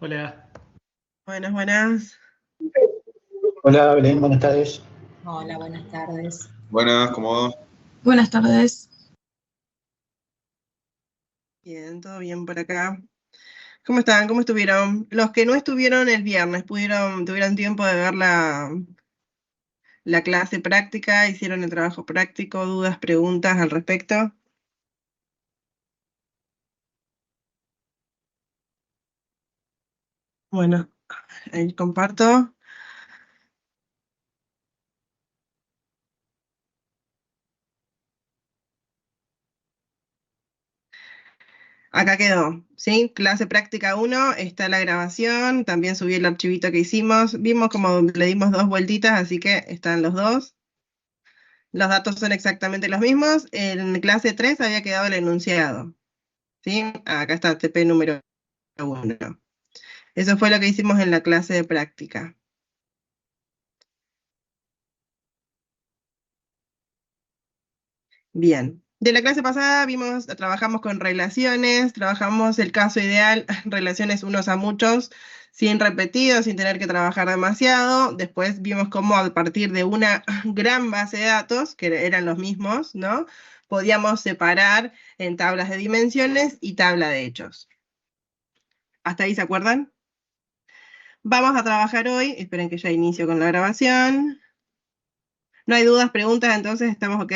Hola, Buenas, buenas. Hola, Belén, buenas tardes. Hola, buenas tardes. Buenas, ¿cómo va? Buenas tardes. Bien, todo bien por acá. ¿Cómo están? ¿Cómo estuvieron? Los que no estuvieron el viernes, tuvieron tiempo de ver la clase práctica, hicieron el trabajo práctico, dudas, preguntas al respecto. Bueno, ahí comparto. Acá quedó, ¿sí? Clase práctica 1, está la grabación, también subí el archivito que hicimos. Vimos como le dimos 2 vueltitas, así que están los dos. Los datos son exactamente los mismos. En clase 3 había quedado el enunciado, ¿sí? Acá está TP número 1. Eso fue lo que hicimos en la clase de práctica. Bien. De la clase pasada trabajamos con relaciones, trabajamos el caso ideal, relaciones unos a muchos, sin repetidos, sin tener que trabajar demasiado. Después vimos cómo a partir de una gran base de datos, que eran los mismos, ¿no? Podíamos separar en tablas de dimensiones y tabla de hechos. ¿Hasta ahí se acuerdan? Vamos a trabajar hoy, esperen que ya inicio con la grabación. ¿No hay dudas, preguntas, entonces estamos ok?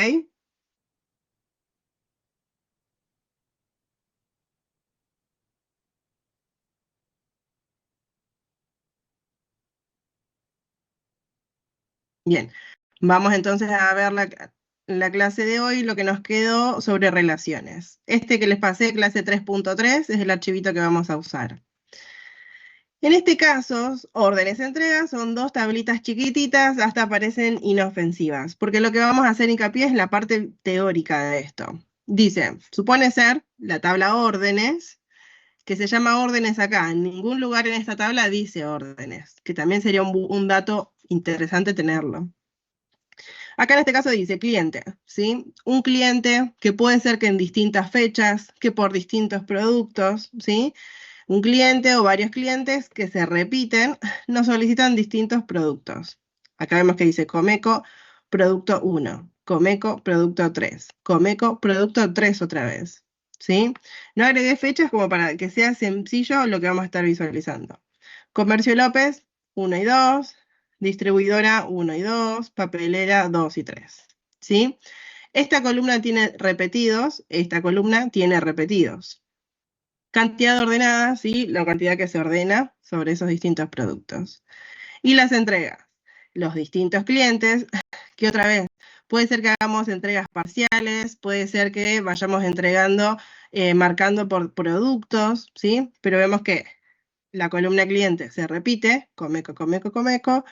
Bien, vamos entonces a ver la clase de hoy, lo que nos quedó sobre relaciones. Este que les pasé, clase 3.3, es el archivito que vamos a usar. En este caso, órdenes entregas son 2 tablitas chiquititas, hasta parecen inofensivas, porque lo que vamos a hacer hincapié es la parte teórica de esto. Dice, supone ser la tabla órdenes, que se llama órdenes acá. En ningún lugar en esta tabla dice órdenes, que también sería un dato interesante tenerlo. Acá en este caso dice cliente, ¿sí? Un cliente que puede ser que en distintas fechas, que por distintos productos, ¿sí? Un cliente o varios clientes que se repiten nos solicitan distintos productos. Acá vemos que dice Comeco, producto 1, Comeco, producto 3, Comeco, producto 3 otra vez, ¿sí? No agregué fechas como para que sea sencillo lo que vamos a estar visualizando. Comercio López, 1 y 2, distribuidora 1 y 2, papelera 2 y 3, ¿sí? Esta columna tiene repetidos, esta columna tiene repetidos. Cantidad ordenada, ¿sí? La cantidad que se ordena sobre esos distintos productos. Y las entregas, los distintos clientes, que otra vez, puede ser que hagamos entregas parciales, puede ser que vayamos entregando, marcando por productos, ¿sí? Pero vemos que la columna cliente se repite, Comeco, Comeco, Comeco,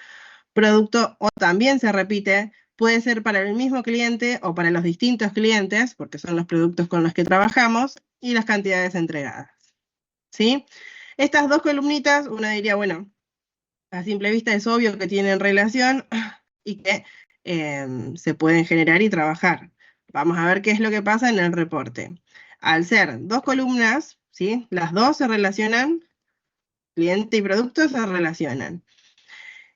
producto o también se repite, puede ser para el mismo cliente o para los distintos clientes, porque son los productos con los que trabajamos, y las cantidades entregadas, ¿sí? Estas dos columnitas, una diría, bueno, a simple vista es obvio que tienen relación y que se pueden generar y trabajar. Vamos a ver qué es lo que pasa en el reporte. Al ser dos columnas, ¿sí? Las dos se relacionan, cliente y producto se relacionan.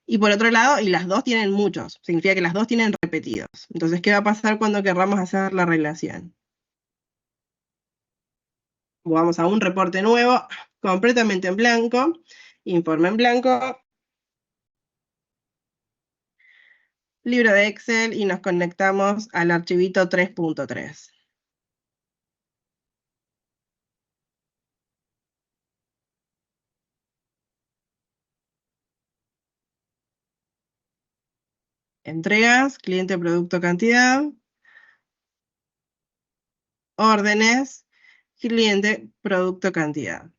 Y por otro lado, y las dos tienen muchos, significa que las dos tienen repetidos. Entonces, ¿qué va a pasar cuando querramos hacer la relación? Vamos a un reporte nuevo, completamente en blanco, informe en blanco, libro de Excel y nos conectamos al archivito 3.3. Entregas, cliente, producto, cantidad. Órdenes, cliente, producto, cantidad.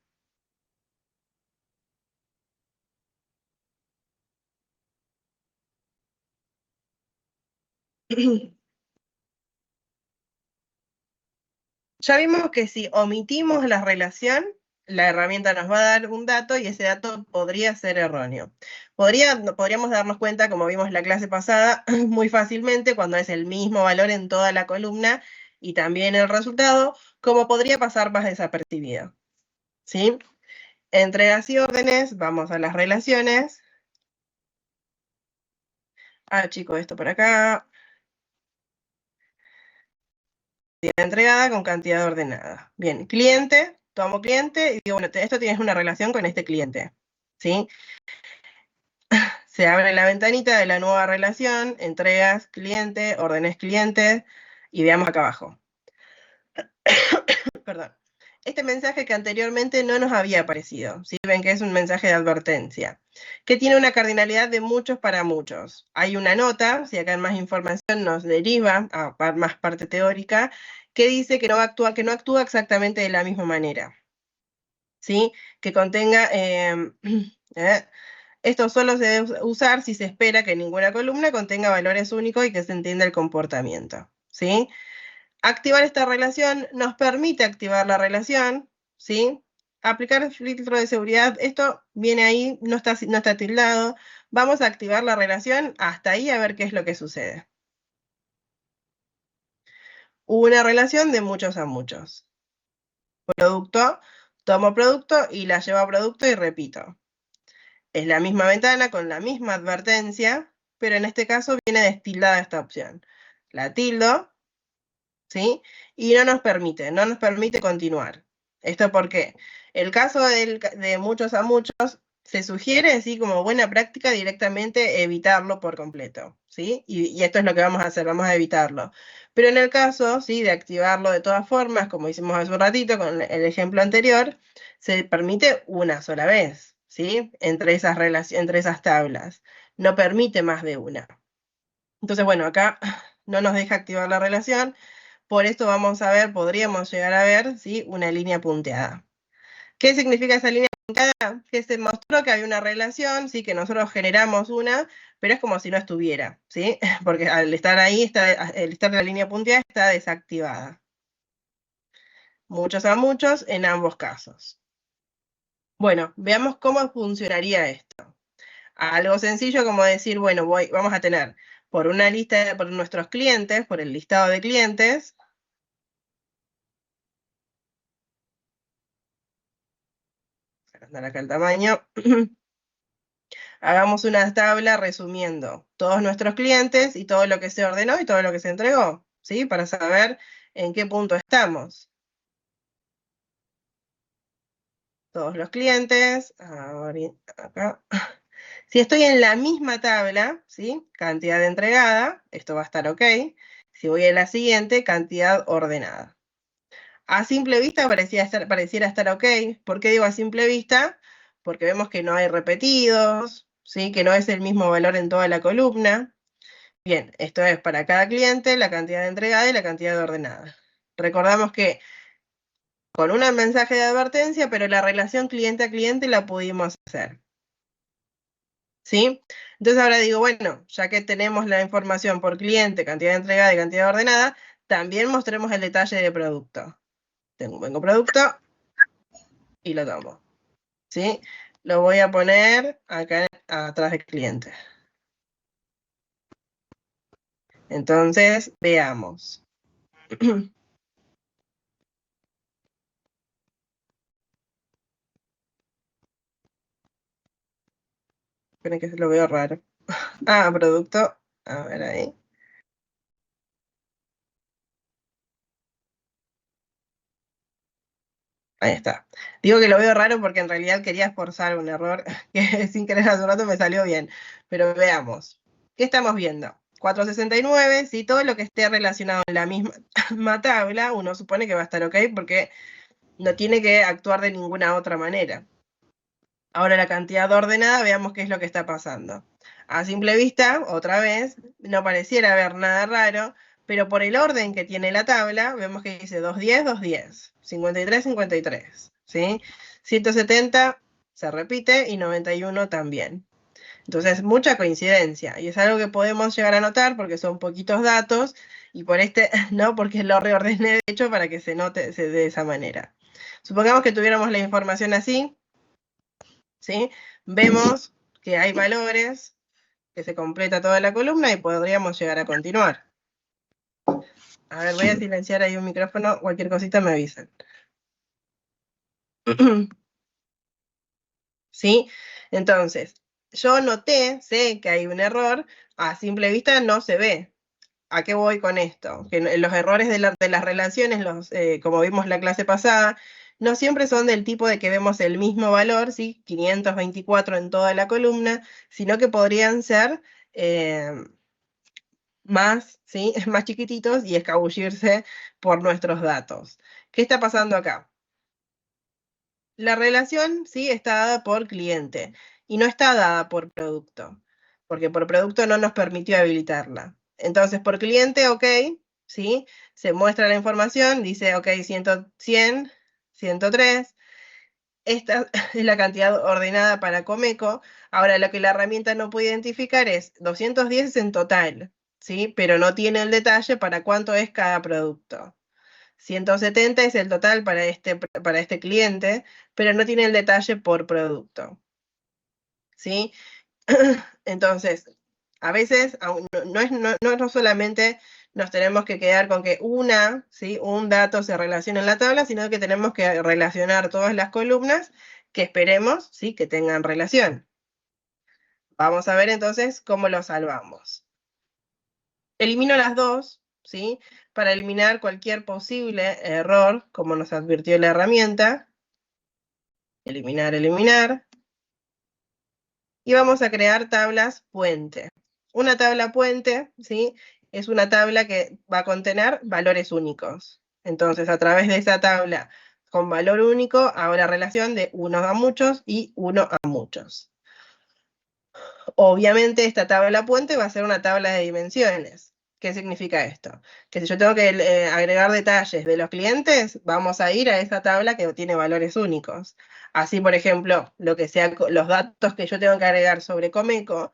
Ya vimos que si omitimos la relación, la herramienta nos va a dar un dato y ese dato podría ser erróneo. Podríamos darnos cuenta, como vimos en la clase pasada, muy fácilmente cuando es el mismo valor en toda la columna y también el resultado, como podría pasar más desapercibido, ¿sí? Entregas y órdenes, vamos a las relaciones. Chico, esto por acá. Cantidad entregada con cantidad ordenada. Bien, cliente, tomo cliente y digo, bueno, esto tienes una relación con este cliente, ¿sí? Se abre la ventanita de la nueva relación, entregas cliente, órdenes cliente, y veamos acá abajo. Perdón. Este mensaje que anteriormente no nos había aparecido, ¿sí? Ven que es un mensaje de advertencia, que tiene una cardinalidad de muchos para muchos. Hay una nota, si acá en más información nos deriva a más parte teórica, que dice que no actúa exactamente de la misma manera, ¿sí? Que contenga... esto solo se debe usar si se espera que ninguna columna contenga valores únicos y que se entienda el comportamiento, ¿sí? Activar esta relación nos permite activar la relación, ¿sí? Aplicar el filtro de seguridad, esto viene ahí, no está tildado. Vamos a activar la relación hasta ahí a ver qué es lo que sucede. Una relación de muchos a muchos. Producto, tomo producto y la llevo a producto y repito. Es la misma ventana con la misma advertencia, pero en este caso viene destildada esta opción. La tildo, ¿sí? Y no nos permite continuar. ¿Esto por qué? El caso de muchos a muchos se sugiere, ¿sí? Como buena práctica directamente evitarlo por completo, ¿sí? Y esto es lo que vamos a hacer, vamos a evitarlo. Pero en el caso, ¿sí? De activarlo de todas formas, como hicimos hace un ratito con el ejemplo anterior, se permite una sola vez, ¿sí? Entre esas tablas. No permite más de una. Entonces, bueno, acá no nos deja activar la relación. Por esto vamos a ver, podríamos llegar a ver, ¿sí? Una línea punteada. ¿Qué significa esa línea punteada? Que se mostró que hay una relación, ¿sí? Que nosotros generamos una, pero es como si no estuviera, ¿sí? Porque al estar ahí, el estar en la línea punteada está desactivada. Muchos a muchos en ambos casos. Bueno, veamos cómo funcionaría esto. Algo sencillo como decir, bueno, vamos a tener por una lista, por nuestros clientes, por el listado de clientes, andar acá el tamaño, hagamos una tabla resumiendo todos nuestros clientes y todo lo que se ordenó y todo lo que se entregó, ¿sí? Para saber en qué punto estamos. Todos los clientes, acá. Si estoy en la misma tabla, ¿sí? Cantidad entregada, esto va a estar ok. Si voy a la siguiente, cantidad ordenada. A simple vista pareciera estar ok. ¿Por qué digo a simple vista? Porque vemos que no hay repetidos, ¿sí? Que no es el mismo valor en toda la columna. Bien, esto es para cada cliente, la cantidad de entregada y la cantidad de ordenada. Recordamos que con un mensaje de advertencia, pero la relación cliente a cliente la pudimos hacer, ¿sí? Entonces ahora digo, bueno, ya que tenemos la información por cliente, cantidad de entregada y cantidad de ordenada, también mostremos el detalle de producto. Vengo producto y lo tomo, ¿sí? Lo voy a poner acá atrás del cliente. Entonces, veamos. Esperen que se lo veo raro. Producto. A ver ahí. Ahí está. Digo que lo veo raro porque en realidad quería esforzar un error que sin querer hace un rato me salió bien. Pero veamos. ¿Qué estamos viendo? 469, si todo lo que esté relacionado en la misma tabla, uno supone que va a estar ok porque no tiene que actuar de ninguna otra manera. Ahora la cantidad ordenada, veamos qué es lo que está pasando. A simple vista, otra vez, no pareciera haber nada raro, pero por el orden que tiene la tabla, vemos que dice 210, 210, 53, 53, ¿sí? 170 se repite y 91 también. Entonces, mucha coincidencia, y es algo que podemos llegar a notar porque son poquitos datos, y por no, porque lo reordené de hecho para que se note de esa manera. Supongamos que tuviéramos la información así, ¿sí? Vemos que hay valores, que se completa toda la columna y podríamos llegar a continuar. A ver, voy a silenciar ahí un micrófono, cualquier cosita me avisan. ¿sí? Entonces, yo noté, sé que hay un error, a simple vista no se ve. ¿A qué voy con esto? Que los errores de las relaciones, como vimos la clase pasada, no siempre son del tipo de que vemos el mismo valor, ¿sí? 524 en toda la columna, sino que podrían ser más, ¿sí? Más chiquititos y escabullirse por nuestros datos. ¿Qué está pasando acá? La relación, sí, está dada por cliente y no está dada por producto, porque por producto no nos permitió habilitarla. Entonces, por cliente, ok, sí, se muestra la información, dice, ok, 100, 103, esta es la cantidad ordenada para Comeco. Ahora, lo que la herramienta no puede identificar es 210 en total, ¿sí? Pero no tiene el detalle para cuánto es cada producto. 170 es el total para este cliente, pero no tiene el detalle por producto, ¿sí? Entonces, a veces no solamente nos tenemos que quedar con que ¿sí? Un dato se relaciona en la tabla, sino que tenemos que relacionar todas las columnas que esperemos, ¿sí? Que tengan relación. Vamos a ver entonces cómo lo salvamos. Elimino las dos, ¿sí? Para eliminar cualquier posible error, como nos advirtió la herramienta. Eliminar, eliminar. Y vamos a crear tablas puente. Una tabla puente, ¿sí? Es una tabla que va a contener valores únicos. Entonces, a través de esa tabla con valor único, hago la relación de uno a muchos y uno a muchos. Obviamente, esta tabla puente va a ser una tabla de dimensiones. ¿Qué significa esto? Que si yo tengo que agregar detalles de los clientes, vamos a ir a esa tabla que tiene valores únicos. Así, por ejemplo, los datos que yo tengo que agregar sobre Comeco,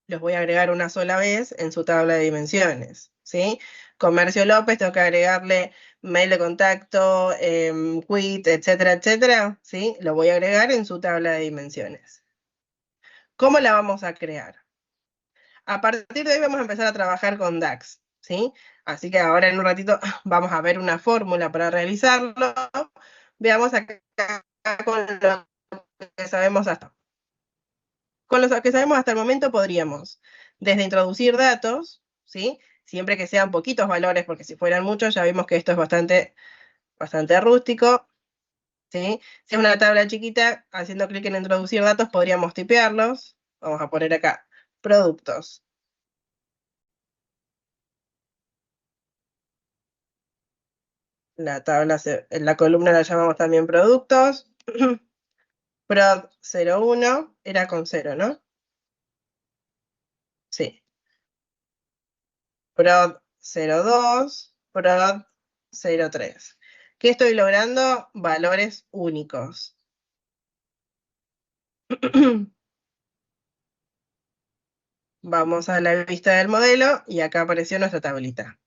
los voy a agregar una sola vez en su tabla de dimensiones, ¿sí? Comercio López, tengo que agregarle mail de contacto, quit, etcétera, etcétera, ¿sí? Lo voy a agregar en su tabla de dimensiones. ¿Cómo la vamos a crear? A partir de hoy vamos a empezar a trabajar con DAX, ¿sí? Así que ahora en un ratito vamos a ver una fórmula para realizarlo. Veamos acá con lo que sabemos hasta. Con lo que sabemos hasta el momento podríamos, desde introducir datos, ¿sí? Siempre que sean poquitos valores, porque si fueran muchos ya vimos que esto es bastante rústico, ¿sí? Si es una tabla chiquita, haciendo clic en introducir datos podríamos tipearlos. Vamos a poner acá, productos. La columna la llamamos también productos. Prod 01 era con 0, ¿no? Sí. Prod 02, Prod 03. ¿Qué estoy logrando? Valores únicos. Vamos a la vista del modelo y acá apareció nuestra tablita.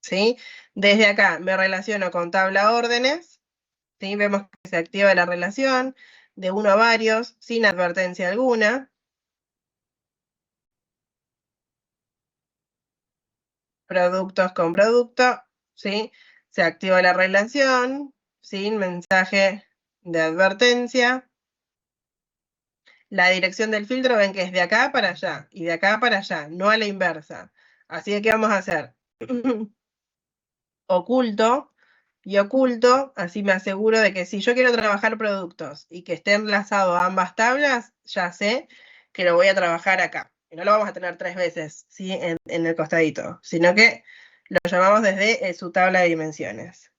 ¿Sí? Desde acá me relaciono con tabla órdenes. ¿Sí? Vemos que se activa la relación de uno a varios sin advertencia alguna. Productos con producto, ¿sí? Se activa la relación sin mensaje de advertencia. La dirección del filtro ven que es de acá para allá y de acá para allá, no a la inversa. Así que, ¿qué vamos a hacer? Oculto y oculto, así me aseguro de que si yo quiero trabajar productos y que esté enlazado a ambas tablas, ya sé que lo voy a trabajar acá. Y no lo vamos a tener 3 veces, ¿sí? en el costadito, sino que lo llamamos desde su tabla de dimensiones.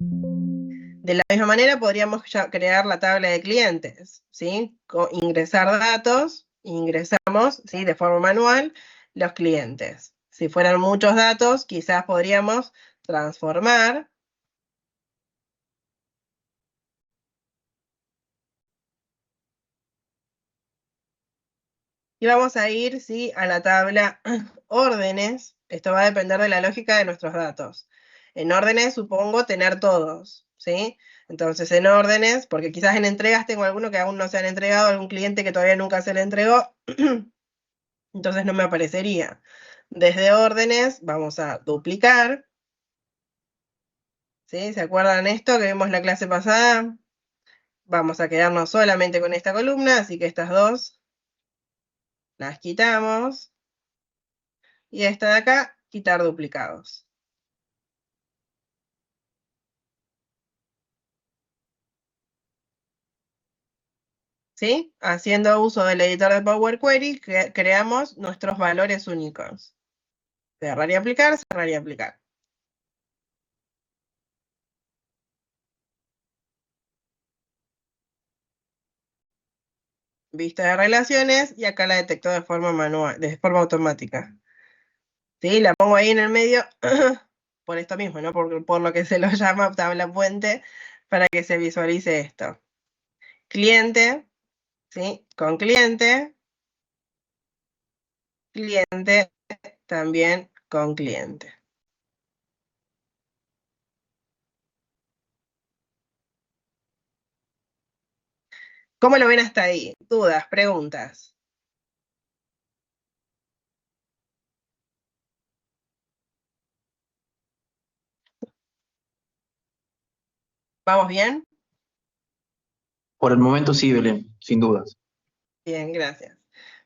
De la misma manera podríamos ya crear la tabla de clientes, ¿sí? Ingresar datos, ingresamos, ¿sí? De forma manual los clientes. Si fueran muchos datos, quizás podríamos transformar. Y vamos a ir, ¿sí? A la tabla órdenes. Esto va a depender de la lógica de nuestros datos. En órdenes supongo tener todos, ¿sí? Entonces en órdenes, porque quizás en entregas tengo alguno que aún no se han entregado, algún cliente que todavía nunca se le entregó, entonces no me aparecería. Desde órdenes vamos a duplicar. ¿Sí? ¿Se acuerdan esto que vimos la clase pasada? Vamos a quedarnos solamente con esta columna, así que estas dos las quitamos. Y esta de acá, quitar duplicados. ¿Sí? Haciendo uso del editor de Power Query, creamos nuestros valores únicos. Cerrar y aplicar, cerrar y aplicar. Vista de relaciones, y acá la detectó de forma manual, de forma automática. ¿Sí? La pongo ahí en el medio, por esto mismo, ¿no? Por lo que se lo llama tabla puente, para que se visualice esto. Cliente, ¿sí? Con cliente, cliente, también con cliente. ¿Cómo lo ven hasta ahí? ¿Dudas, preguntas? ¿Vamos bien? Por el momento sí, Belén, sin dudas. Bien, gracias.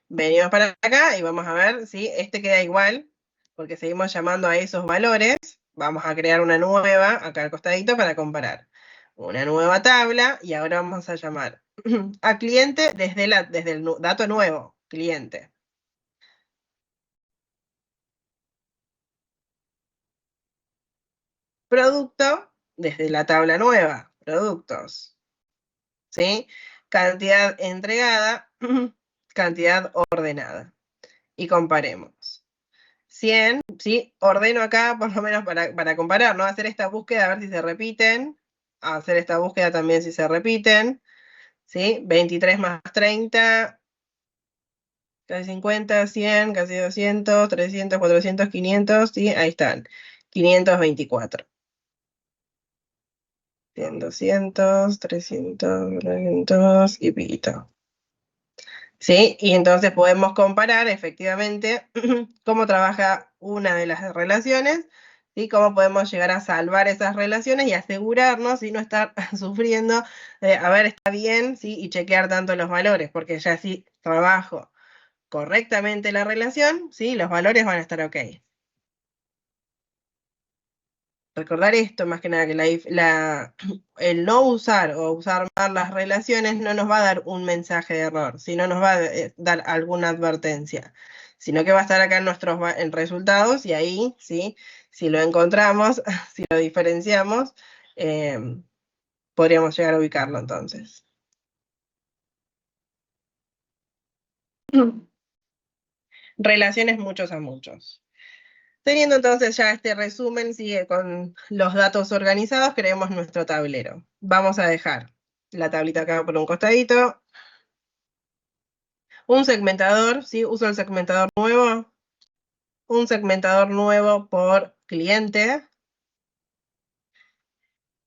Venimos para acá y vamos a ver si este queda igual, porque seguimos llamando a esos valores. Vamos a crear una nueva, acá al costadito, para comparar. Una nueva tabla, y ahora vamos a llamar a cliente desde el dato nuevo, cliente. Producto, desde la tabla nueva, productos. ¿Sí? Cantidad entregada, cantidad ordenada. Y comparemos. 100, ¿sí? Ordeno acá por lo menos para comparar, ¿no? Hacer esta búsqueda a ver si se repiten. Hacer esta búsqueda también si se repiten. ¿Sí? 23 más 30, casi 50, 100, casi 200, 300, 400, 500, ¿sí? Ahí están. 524. 100, 200, 300, 300 y piquito. ¿Sí? Y entonces podemos comparar efectivamente cómo trabaja una de las relaciones, ¿sí? Cómo podemos llegar a salvar esas relaciones y asegurarnos y no estar sufriendo, a ver, está bien, ¿sí? Y chequear tanto los valores, porque ya si trabajo correctamente la relación, ¿sí? Los valores van a estar ok. Recordar esto, más que nada, que el no usar o usar mal las relaciones no nos va a dar un mensaje de error, sino nos va a dar alguna advertencia, sino que va a estar acá en nuestros en resultados, y ahí, ¿sí? Si lo encontramos, si lo diferenciamos, podríamos llegar a ubicarlo entonces. Relaciones muchos a muchos. Teniendo entonces ya este resumen, sigue con los datos organizados, creemos nuestro tablero. Vamos a dejar la tablita acá por un costadito. Un segmentador, ¿sí? Uso el segmentador nuevo. Un segmentador nuevo por cliente.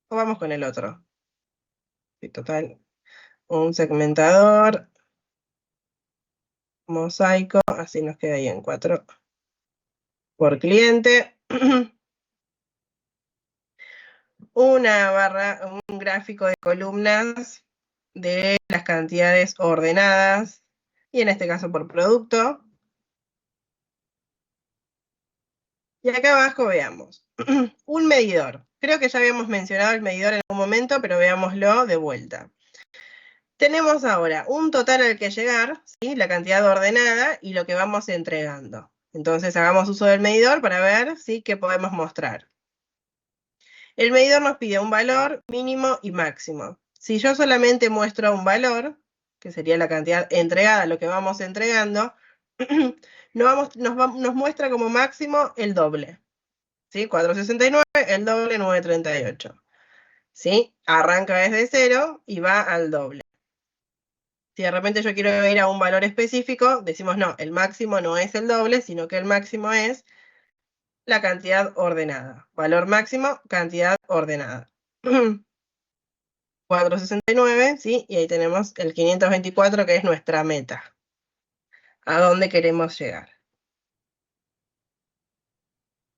O vamos con el otro. Sí, total. Un segmentador mosaico, así nos queda ahí en 4 por cliente. Una barra, un gráfico de columnas de las cantidades ordenadas, y en este caso por producto. Y acá abajo veamos un medidor. Creo que ya habíamos mencionado el medidor en algún momento, pero veámoslo de vuelta. Tenemos ahora un total al que llegar, ¿sí? La cantidad ordenada y lo que vamos entregando. Entonces hagamos uso del medidor para ver, ¿sí? Qué podemos mostrar. El medidor nos pide un valor mínimo y máximo. Si yo solamente muestro un valor, que sería la cantidad entregada, lo que vamos entregando, nos muestra como máximo el doble. ¿Sí? 469, el doble 938. ¿Sí? Arranca desde 0 y va al doble. Si de repente yo quiero ir a un valor específico, decimos no, el máximo no es el doble, sino que el máximo es la cantidad ordenada. Valor máximo, cantidad ordenada. 469, ¿sí? Y ahí tenemos el 524, que es nuestra meta. ¿A dónde queremos llegar?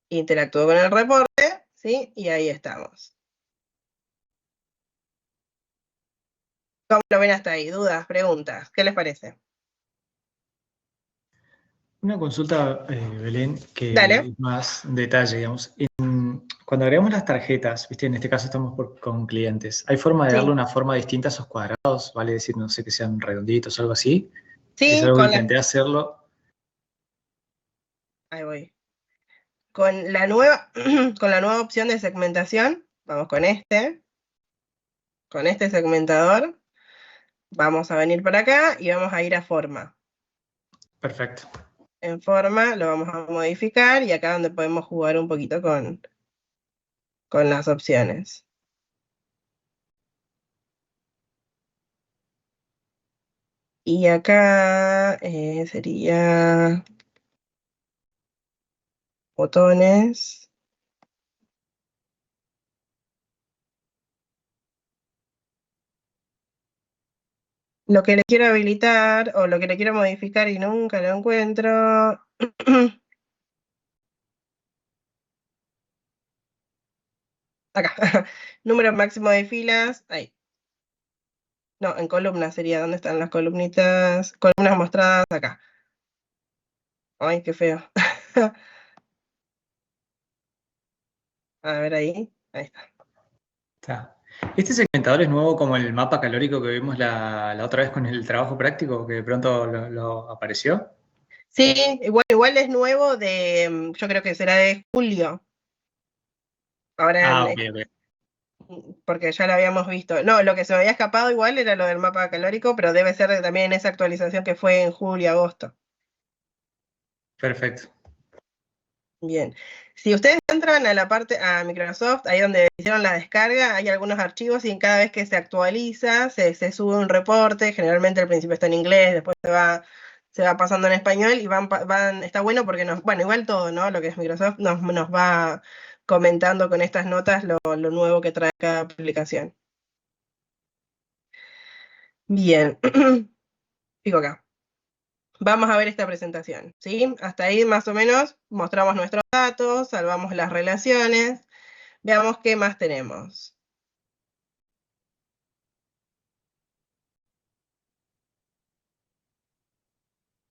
interactúo con el reporte, ¿sí? Y ahí estamos. ¿Cómo lo ven hasta ahí? ¿Dudas, preguntas? ¿Qué les parece? Una consulta, Belén, Dale. que más detalle, digamos. Cuando agregamos las tarjetas, ¿viste? En este caso estamos con clientes, ¿hay forma de darle Sí. una forma distinta a esos cuadrados? Vale decir, no sé, que sean redonditos o algo así. Es Sí, algo que intenté hacerlo. ahí voy. Con la nueva, con la nueva opción de segmentación, vamos con este segmentador, vamos a venir para acá y vamos a ir a forma. Perfecto. En forma lo vamos a modificar y acá donde podemos jugar un poquito con las opciones. Y acá sería botones. Lo que le quiero habilitar o lo que le quiero modificar y nunca lo encuentro. Acá, número máximo de filas, ahí. No, en columnas sería, ¿dónde están las columnitas? Columnas mostradas acá. Ay, qué feo. A ver ahí está. Está. ¿Este segmentador es nuevo como el mapa calórico que vimos la otra vez con el trabajo práctico que de pronto lo apareció? Sí, igual es nuevo yo creo que será de julio. Ahora, Ok, ok. porque ya lo habíamos visto. No, lo que se me había escapado igual era lo del mapa calórico, pero debe ser también esa actualización que fue en julio, agosto. Perfecto. Bien. Si ustedes entran a la parte, a Microsoft, ahí donde hicieron la descarga, hay algunos archivos y cada vez que se actualiza, se sube un reporte, generalmente al principio está en inglés, después se va pasando en español y está bueno porque bueno, igual todo, ¿no? Lo que es Microsoft nos va comentando con estas notas lo nuevo que trae cada aplicación. Bien. Fico acá. Vamos a ver esta presentación, ¿sí? Hasta ahí más o menos mostramos nuestros datos, salvamos las relaciones. Veamos qué más tenemos.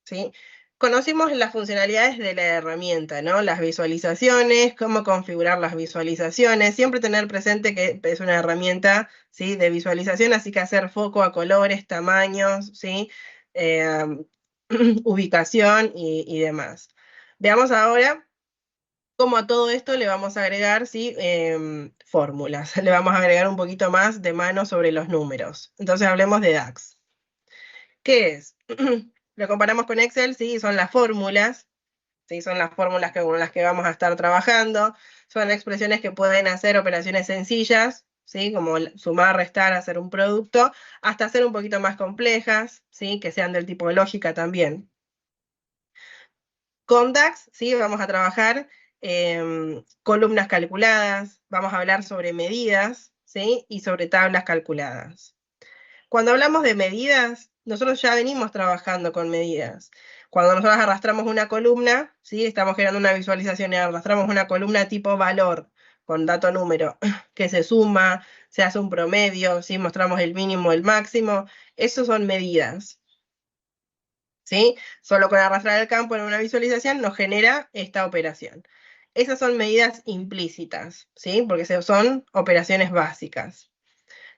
¿Sí? Conocimos las funcionalidades de la herramienta, ¿no? Las visualizaciones, cómo configurar las visualizaciones. Siempre tener presente que es una herramienta, ¿sí? De visualización, así que hacer foco a colores, tamaños, ¿sí? Ubicación y demás. Veamos ahora cómo a todo esto le vamos a agregar, ¿sí? Fórmulas. Le vamos a agregar un poquito más de mano sobre los números. Entonces hablemos de DAX. ¿Qué es? Lo comparamos con Excel, sí, son las fórmulas, sí, son las fórmulas con las que vamos a estar trabajando, son expresiones que pueden hacer operaciones sencillas, sí, como sumar, restar, hacer un producto, hasta ser un poquito más complejas, sí, que sean del tipo de lógica también. Con DAX, sí, vamos a trabajar columnas calculadas, vamos a hablar sobre medidas, sí, y sobre tablas calculadas. Cuando hablamos de medidas, nosotros ya venimos trabajando con medidas. Cuando nosotros arrastramos una columna, ¿sí? Estamos generando una visualización y arrastramos una columna tipo valor, con dato número, que se suma, se hace un promedio, ¿sí? Mostramos el mínimo, el máximo. Esos son medidas. ¿Sí? Solo con arrastrar el campo en una visualización nos genera esta operación. Esas son medidas implícitas, ¿sí? Porque son operaciones básicas.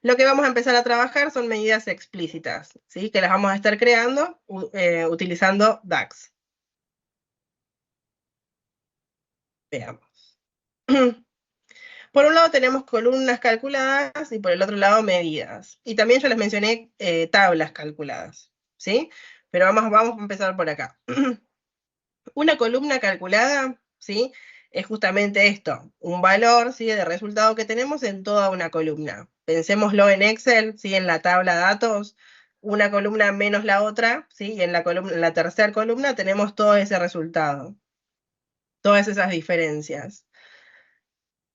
Lo que vamos a empezar a trabajar son medidas explícitas, ¿sí? Que las vamos a estar creando utilizando DAX. Veamos. Por un lado tenemos columnas calculadas y por el otro lado medidas. Y también yo les mencioné tablas calculadas, ¿sí? Pero vamos a empezar por acá. Una columna calculada, ¿sí? Es justamente esto, un valor, ¿sí? De resultado que tenemos en toda una columna. Pensémoslo en Excel, ¿sí? En la tabla datos, una columna menos la otra, ¿sí? Y en la tercera columna tenemos todo ese resultado, todas esas diferencias,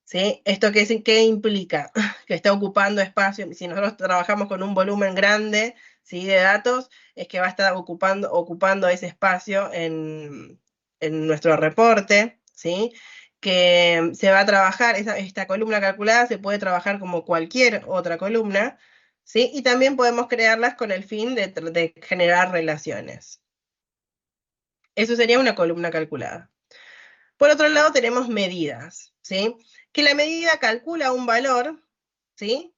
¿sí? ¿Esto qué implica? Que está ocupando espacio. Si nosotros trabajamos con un volumen grande, ¿sí? De datos, es que va a estar ocupando ese espacio en nuestro reporte, ¿sí? que se va a trabajar, esta columna calculada se puede trabajar como cualquier otra columna, ¿sí? Y también podemos crearlas con el fin de generar relaciones. Eso sería una columna calculada. Por otro lado tenemos medidas, ¿sí? Que la medida calcula un valor, ¿sí?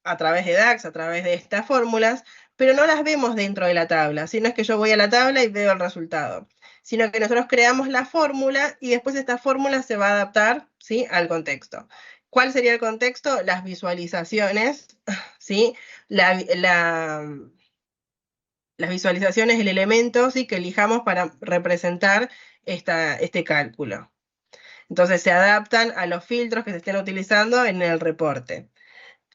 A través de DAX, a través de estas fórmulas, pero no las vemos dentro de la tabla, sino es que yo voy a la tabla y veo el resultado, sino que nosotros creamos la fórmula y después esta fórmula se va a adaptar, ¿sí? Al contexto. ¿Cuál sería el contexto? Las visualizaciones, ¿sí? Las visualizaciones, el elemento, ¿sí? Que elijamos para representar este cálculo. Entonces se adaptan a los filtros que se estén utilizando en el reporte.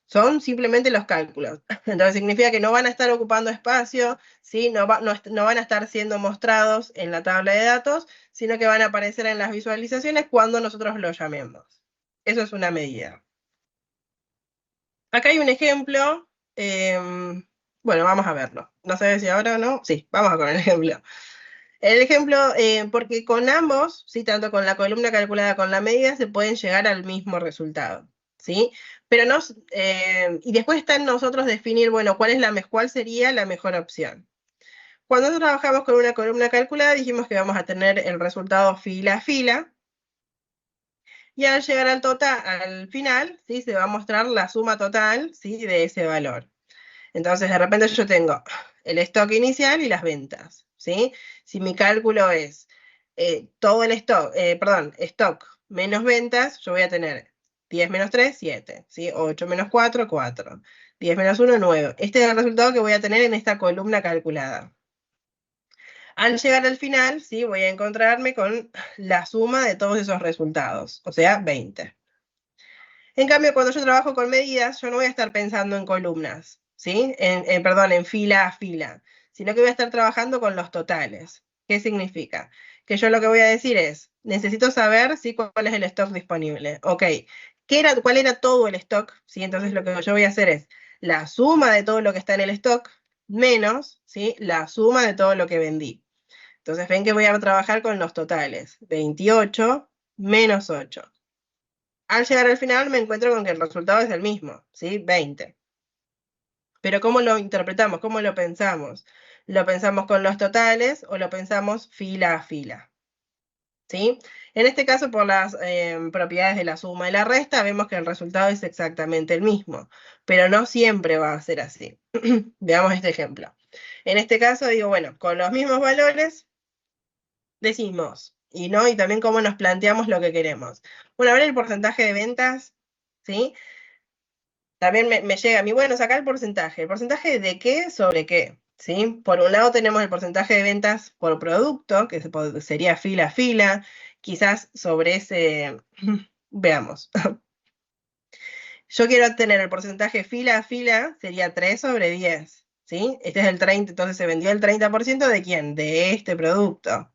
Son simplemente los cálculos. Entonces significa que no van a estar ocupando espacio, ¿sí? No van a estar siendo mostrados en la tabla de datos, sino que van a aparecer en las visualizaciones cuando nosotros los llamemos. Eso es una medida. Acá hay un ejemplo. Bueno, vamos a verlo. No sé si ahora o no. Sí, vamos con el ejemplo. El ejemplo, porque con ambos, ¿sí? Tanto con la columna calculada como con la medida, se pueden llegar al mismo resultado, ¿sí? Pero y después está en nosotros definir, bueno, cuál sería la mejor opción. Cuando nosotros trabajamos con una columna calculada, dijimos que vamos a tener el resultado fila a fila, y al llegar al final, ¿sí? Se va a mostrar la suma total, ¿sí? De ese valor. Entonces, de repente yo tengo el stock inicial y las ventas, ¿sí? Si mi cálculo es todo el stock, stock menos ventas, yo voy a tener 10 menos 3, 7, ¿sí? 8 menos 4, 4. 10 menos 1, 9. Este es el resultado que voy a tener en esta columna calculada. Al llegar al final, ¿sí? Voy a encontrarme con la suma de todos esos resultados, o sea, 20. En cambio, cuando yo trabajo con medidas, yo no voy a estar pensando en columnas, ¿sí? En fila a fila, sino que voy a estar trabajando con los totales. ¿Qué significa? Que yo lo que voy a decir es, necesito saber, ¿sí? Cuál es el stock disponible. Ok, ¿cuál era todo el stock? ¿Sí? Entonces lo que yo voy a hacer es la suma de todo lo que está en el stock menos, ¿sí? La suma de todo lo que vendí. Entonces ven que voy a trabajar con los totales. 28 menos 8. Al llegar al final me encuentro con que el resultado es el mismo, ¿sí? 20. Pero ¿cómo lo interpretamos? ¿Cómo lo pensamos? ¿Lo pensamos con los totales o lo pensamos fila a fila? ¿Sí? En este caso, por las propiedades de la suma y la resta, vemos que el resultado es exactamente el mismo, pero no siempre va a ser así. Veamos este ejemplo. En este caso, digo, bueno, con los mismos valores, decimos, y también cómo nos planteamos lo que queremos. Bueno, a ver el porcentaje de ventas, ¿sí? También me llega a mí, bueno, sacar el porcentaje. ¿El porcentaje de qué sobre qué? ¿Sí? Por un lado tenemos el porcentaje de ventas por producto, que sería fila a fila, quizás sobre ese... Veamos. Yo quiero tener el porcentaje fila a fila, sería 3 sobre 10, ¿sí? Este es el 30, entonces se vendió el 30% ¿de quién? De este producto.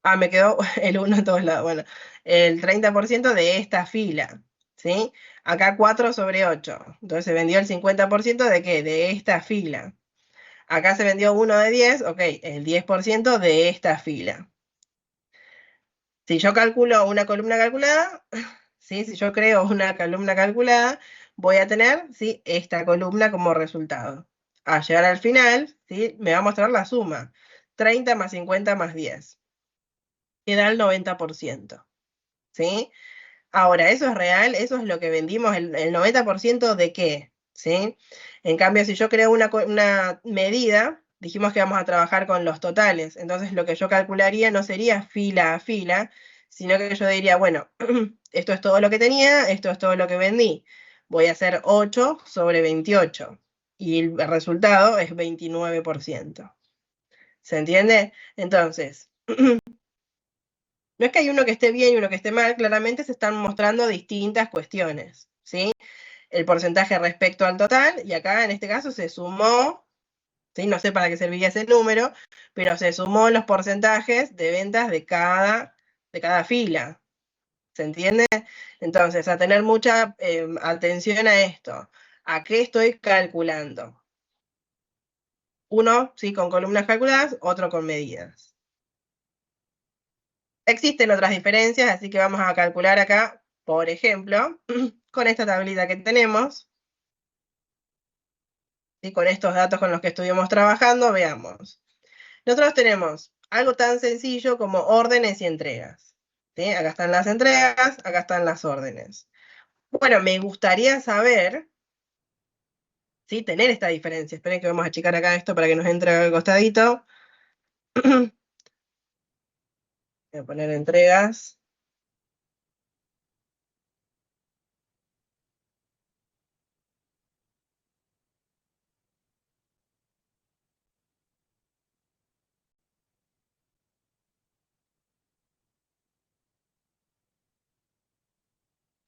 Ah, me quedó el 1 en todos lados. Bueno, el 30% de esta fila, ¿sí? Acá 4 sobre 8. Entonces se vendió el 50% ¿de qué? De esta fila. Acá se vendió 1 de 10, ok, el 10% de esta fila. Si yo calculo una columna calculada, ¿sí? Si yo creo una columna calculada, voy a tener, ¿sí? Esta columna como resultado. Al llegar al final, ¿sí? Me va a mostrar la suma. 30 más 50 más 10. Queda el 90%. ¿Sí? Ahora, ¿eso es real? ¿Eso es lo que vendimos? ¿El 90% de qué? ¿Sí? En cambio, si yo creo una medida, dijimos que vamos a trabajar con los totales. Entonces, lo que yo calcularía no sería fila a fila, sino que yo diría, bueno, esto es todo lo que tenía, esto es todo lo que vendí. Voy a hacer 8 sobre 28. Y el resultado es 29%. ¿Se entiende? Entonces... No es que hay uno que esté bien y uno que esté mal, claramente se están mostrando distintas cuestiones, ¿sí? El porcentaje respecto al total, y acá en este caso se sumó, ¿sí? No sé para qué serviría ese número, pero se sumó los porcentajes de ventas de cada fila, ¿se entiende? Entonces, a tener mucha atención a esto. ¿A qué estoy calculando? Uno, ¿sí? Con columnas calculadas, otro con medidas. Existen otras diferencias, así que vamos a calcular acá, por ejemplo, con esta tablita que tenemos, ¿sí? Con estos datos con los que estuvimos trabajando, veamos. Nosotros tenemos algo tan sencillo como órdenes y entregas, ¿sí? Acá están las entregas, acá están las órdenes. Bueno, me gustaría saber, ¿sí? Tener esta diferencia. Esperen que vamos a achicar acá esto para que nos entre al costadito. Voy a poner entregas.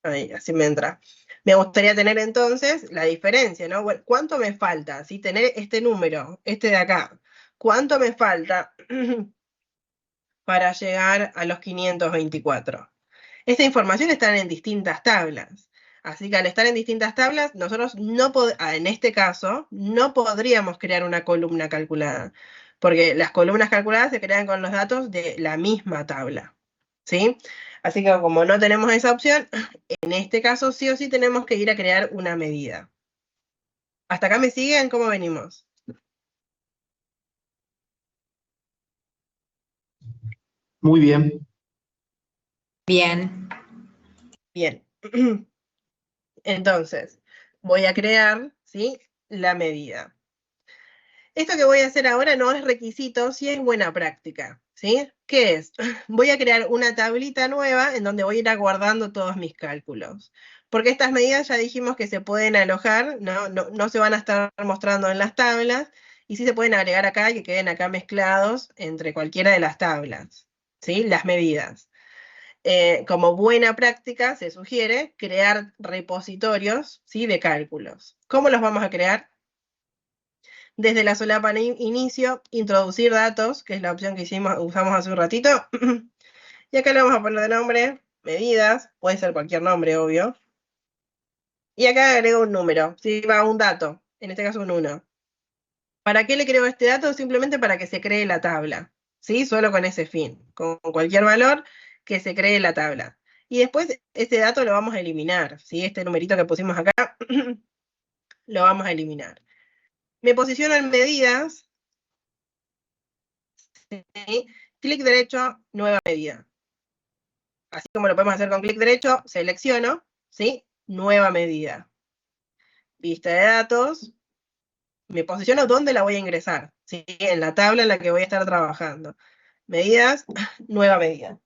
Ahí, así me entra. Me gustaría tener entonces la diferencia, ¿no? Bueno, ¿cuánto me falta? ¿Sí? Tener este número, este de acá. ¿Cuánto me falta para llegar a los 524? Esta información está en distintas tablas. Así que al estar en distintas tablas, nosotros en este caso, no podríamos crear una columna calculada, porque las columnas calculadas se crean con los datos de la misma tabla, ¿sí? Así que como no tenemos esa opción, en este caso sí o sí tenemos que ir a crear una medida. ¿Hasta acá me siguen? ¿Cómo venimos? Muy bien. Bien. Bien. Entonces, voy a crear, ¿sí? La medida. Esto que voy a hacer ahora no es requisito, sí es buena práctica, ¿sí? ¿Qué es? Voy a crear una tablita nueva en donde voy a ir guardando todos mis cálculos. Porque estas medidas ya dijimos que se pueden alojar, no se van a estar mostrando en las tablas, y sí se pueden agregar acá y que queden acá mezclados entre cualquiera de las tablas, ¿sí? Las medidas. Como buena práctica se sugiere crear repositorios, ¿sí? De cálculos. ¿Cómo los vamos a crear? Desde la solapa inicio, introducir datos, que es la opción que usamos hace un ratito. Y acá le vamos a poner de nombre, medidas, puede ser cualquier nombre, obvio. Y acá agrego un número, si va un dato, en este caso un 1. ¿Para qué le creo este dato? Simplemente para que se cree la tabla, ¿sí? Solo con ese fin, con cualquier valor que se cree la tabla. Y después este dato lo vamos a eliminar, ¿sí? Este numerito que pusimos acá, lo vamos a eliminar. Me posiciono en medidas, ¿sí? Clic derecho, nueva medida. Así como lo podemos hacer con clic derecho, selecciono, ¿sí? Nueva medida. Vista de datos, me posiciono dónde la voy a ingresar, ¿sí? En la tabla en la que voy a estar trabajando. Medidas, nueva medida.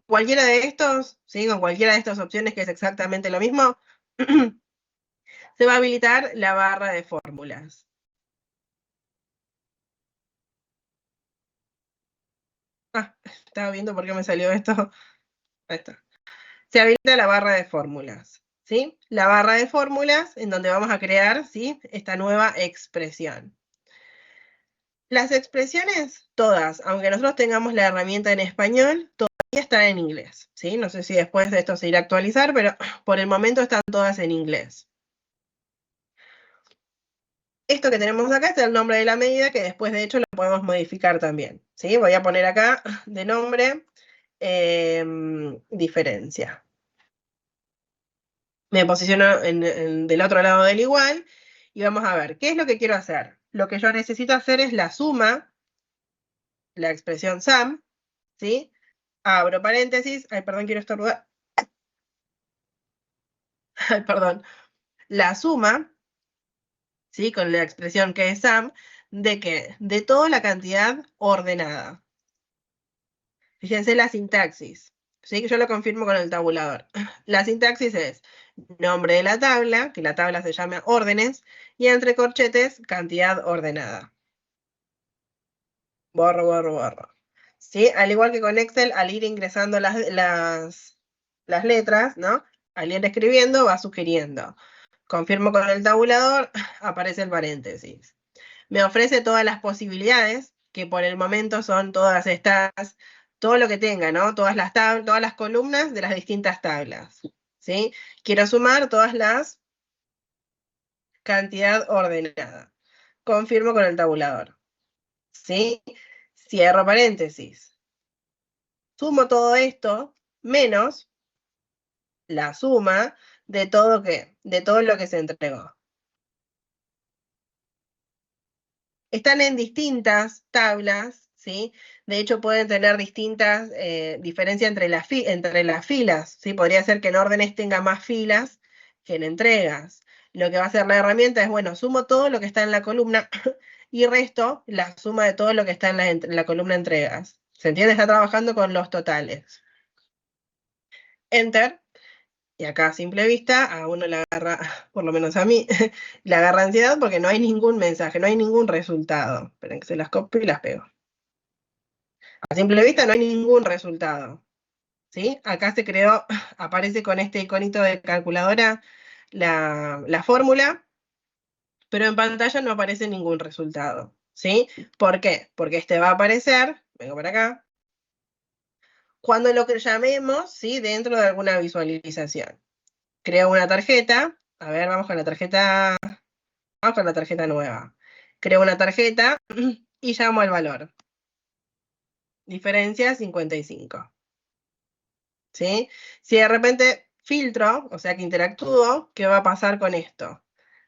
Cualquiera de estos, ¿sí? Con cualquiera de estas opciones que es exactamente lo mismo, se va a habilitar la barra de fórmulas. Estaba viendo por qué me salió esto. Ahí está. Se habilita la barra de fórmulas, ¿sí? La barra de fórmulas en donde vamos a crear, ¿sí? Esta nueva expresión. Las expresiones, todas, aunque nosotros tengamos la herramienta en español, todavía están en inglés, ¿sí? No sé si después de esto se irá a actualizar, pero por el momento están todas en inglés. Esto que tenemos acá es el nombre de la medida, que después de hecho lo podemos modificar también, ¿sí? Voy a poner acá de nombre diferencia. Me posiciono del otro lado del igual y vamos a ver, ¿qué es lo que quiero hacer? Lo que yo necesito hacer es la suma, la expresión sum, ¿sí? Abro paréntesis, ay, perdón, quiero estornudar. Ay, perdón. La suma, ¿sí? Con la expresión que es sum, ¿de qué? De toda la cantidad ordenada. Fíjense la sintaxis, ¿sí? Que yo lo confirmo con el tabulador. La sintaxis es nombre de la tabla, que la tabla se llama órdenes, y entre corchetes, cantidad ordenada. Borro, borro, borro. ¿Sí? Al igual que con Excel, al ir ingresando las letras, ¿no? Al ir escribiendo, va sugiriendo. Confirmo con el tabulador, aparece el paréntesis. Me ofrece todas las posibilidades, que por el momento son todas estas, todo lo que tenga, ¿no? Todas las columnas de las distintas tablas, ¿sí? Quiero sumar todas las cantidad ordenada. Confirmo con el tabulador, ¿sí? cierro paréntesis. Sumo todo esto menos la suma de todo lo que se entregó. Están en distintas tablas, ¿sí? De hecho, pueden tener distintas diferencias entre las filas, ¿sí? Podría ser que en órdenes tenga más filas que en entregas. Lo que va a hacer la herramienta es, bueno, sumo todo lo que está en la columna y resto la suma de todo lo que está en la columna entregas. ¿Se entiende? Está trabajando con los totales. Enter. Y acá a simple vista a uno le agarra, por lo menos a mí, le agarra ansiedad porque no hay ningún mensaje, no hay ningún resultado. Esperen que se las copio y las pego. A simple vista no hay ningún resultado. ¿Sí? Acá se creó, aparece con este iconito de calculadora la fórmula, pero en pantalla no aparece ningún resultado. ¿Sí? ¿Por qué? Porque este va a aparecer, vengo para acá, cuando lo que llamemos, ¿sí? Dentro de alguna visualización. Creo una tarjeta, a ver, vamos con la tarjeta nueva. Creo una tarjeta y llamo al valor. Diferencia 55. ¿Sí? Si de repente filtro, o sea que interactúo, ¿qué va a pasar con esto?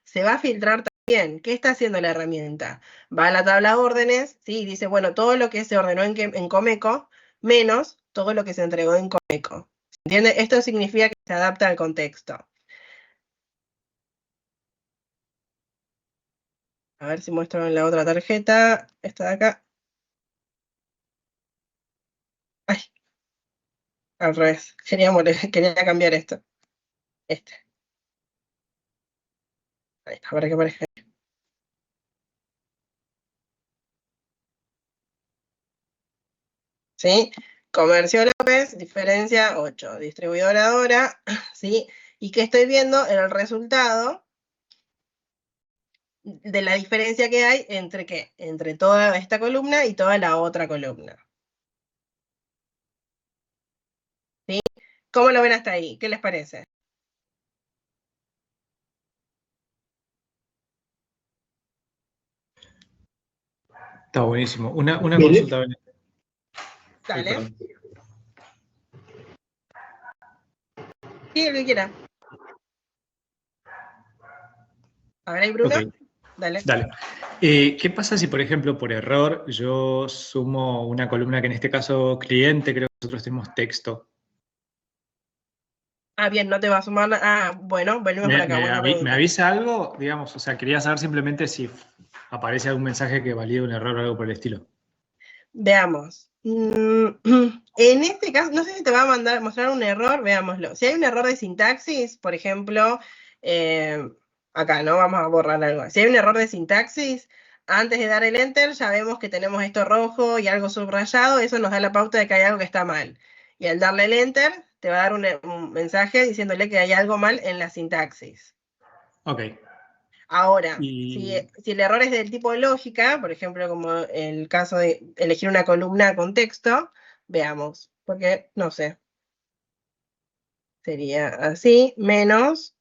Se va a filtrar también. ¿Qué está haciendo la herramienta? Va a la tabla de órdenes, ¿sí? Y dice, bueno, todo lo que se ordenó en Comeco, menos todo lo que se entregó en Comeco. ¿Entiende? Esto significa que se adapta al contexto. A ver si muestro en la otra tarjeta. Esta de acá. Ay, al revés. Quería cambiar esto. Este. Ahí está, para que aparezca. ¿Sí? Comercio López, diferencia 8. Distribuidora Dora, ¿sí? ¿Y qué estoy viendo? El resultado de la diferencia que hay entre ¿qué? Entre toda esta columna y toda la otra columna. ¿Sí? ¿Cómo lo ven hasta ahí? ¿Qué les parece? Está buenísimo. Una Belén. consulta. Dale. Perdón. Sí, el que quiera. A ver, ahí, Bruno. Ok. Dale. Dale. ¿Qué pasa si, por ejemplo, por error yo sumo una columna que en este caso cliente, creo que nosotros tenemos texto? Ah, bien, no te va a sumar. Ah, bueno, volvemos por acá. Buena ¿Me pregunta. avisa algo? Digamos, o sea, quería saber simplemente si aparece algún mensaje que valide un error o algo por el estilo. Veamos. En este caso, no sé si te va a mostrar un error, veámoslo. Si hay un error de sintaxis, por ejemplo, acá, ¿no? Vamos a borrar algo. Si hay un error de sintaxis, antes de dar el enter ya vemos que tenemos esto rojo y algo subrayado, eso nos da la pauta de que hay algo que está mal. Y al darle el enter, te va a dar un mensaje diciéndole que hay algo mal en la sintaxis. Ok. Ahora, Y si el error es del tipo de lógica, por ejemplo, como el caso de elegir una columna con texto, veamos, porque no sé. Sería así, menos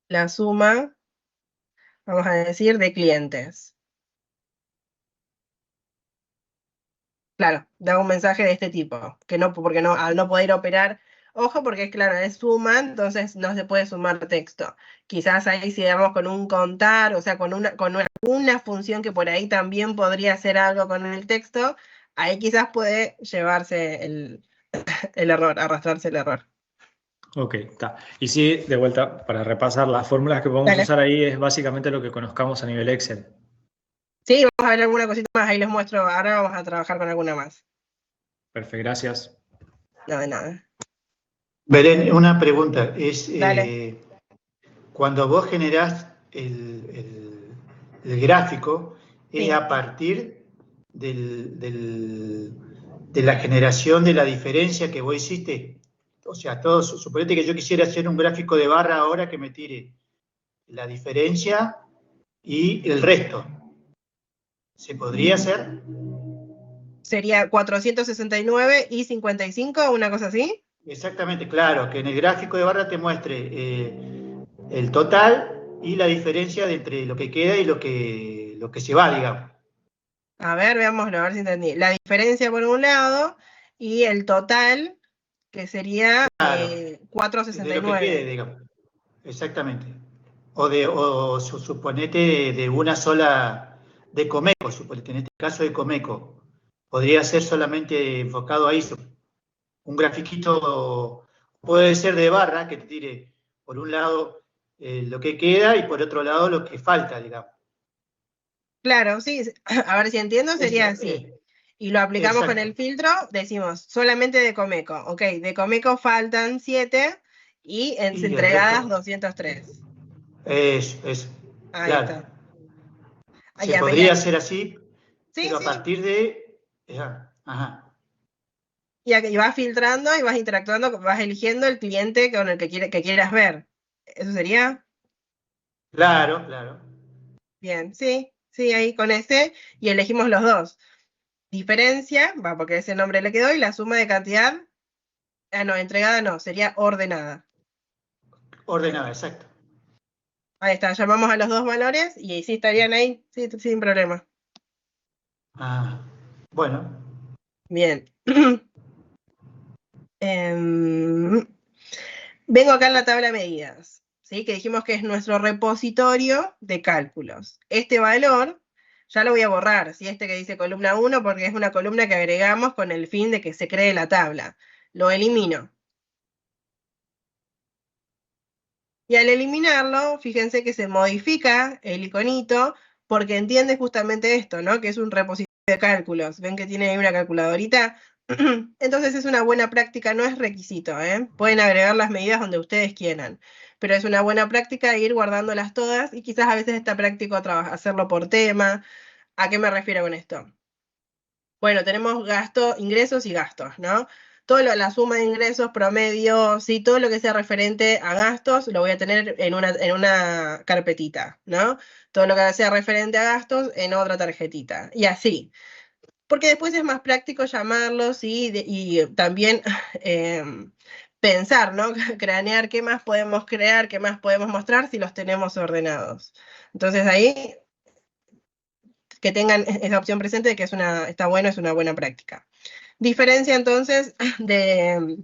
la suma, vamos a decir, de clientes. Claro, da un mensaje de este tipo, que no, porque no, al no poder operar, ojo, porque es claro, es suma, entonces no se puede sumar texto. Quizás ahí si damos con un contar, o sea, con una función que por ahí también podría hacer algo con el texto, ahí quizás puede llevarse el error, arrastrarse el error. ok, está. Y sí, de vuelta, para repasar, las fórmulas que podemos Dale. usar ahí es básicamente lo que conozcamos a nivel Excel. Sí, vamos a ver alguna cosita más, ahí les muestro, ahora vamos a trabajar con alguna más. Perfecto, gracias. No, de nada. Belén, una pregunta. Dale. Cuando vos generás el gráfico, es Sí. a partir de la generación de la diferencia que vos hiciste. O sea, suponete que yo quisiera hacer un gráfico de barra ahora que me tire la diferencia y el resto. ¿Se podría hacer? Sería 469 y 55, una cosa así. Exactamente, claro, que en el gráfico de barra te muestre el total y la diferencia entre lo que queda y lo que se va, digamos. A ver, veámoslo, a ver si entendí. La diferencia por un lado y el total, que sería Claro, de lo que 469. quede, digamos. Exactamente. O suponete de una sola, de Comeco, suponete, en este caso de Comeco. Podría ser solamente enfocado a eso. Un grafiquito puede ser de barra que te tire por un lado lo que queda y por otro lado lo que falta, digamos. Claro, sí, a ver si entiendo, sería Eso, así. Y lo aplicamos con el exacto. filtro, decimos solamente de Comeco. Ok, de Comeco faltan 7 y en Y el entregadas resto, 203. eso, Ahí claro. está. Ah, Se ya, podría hacer así, sí, pero a sí. partir de... Ajá. Y vas filtrando y vas interactuando, vas eligiendo el cliente con el que quieras ver. ¿Eso sería? Claro, claro. Bien, sí, sí, ahí con ese y elegimos los dos. Diferencia, va, porque ese nombre le quedó, y la suma de cantidad, no, entregada no, sería ordenada. Ordenada, exacto. Ahí está, llamamos a los dos valores y sí estarían ahí, sí, sin problema. Ah, bueno, Bien. Em, vengo acá en la tabla de medidas, ¿sí? Que dijimos que es nuestro repositorio de cálculos. Este valor ya lo voy a borrar, ¿sí? Este que dice columna 1, porque es una columna que agregamos con el fin de que se cree la tabla. Lo elimino. Y al eliminarlo, fíjense que se modifica el iconito porque entiende justamente esto, ¿no? Que es un repositorio de cálculos. ¿Ven que tiene ahí una calculadorita? Entonces es una buena práctica, no es requisito, ¿eh? Pueden agregar las medidas donde ustedes quieran, pero es una buena práctica ir guardándolas todas y quizás a veces está práctico hacerlo por tema. ¿A qué me refiero con esto? Bueno, tenemos ingresos y gastos, ¿no? La suma de ingresos, promedio, sí, todo lo que sea referente a gastos lo voy a tener en una carpetita, ¿no? Todo lo que sea referente a gastos en otra tarjetita. Y así. Porque después es más práctico llamarlos y también pensar, ¿no? Cranear qué más podemos crear, qué más podemos mostrar si los tenemos ordenados. Entonces ahí que tengan esa opción presente de que está bueno, es una buena práctica. Diferencia entonces de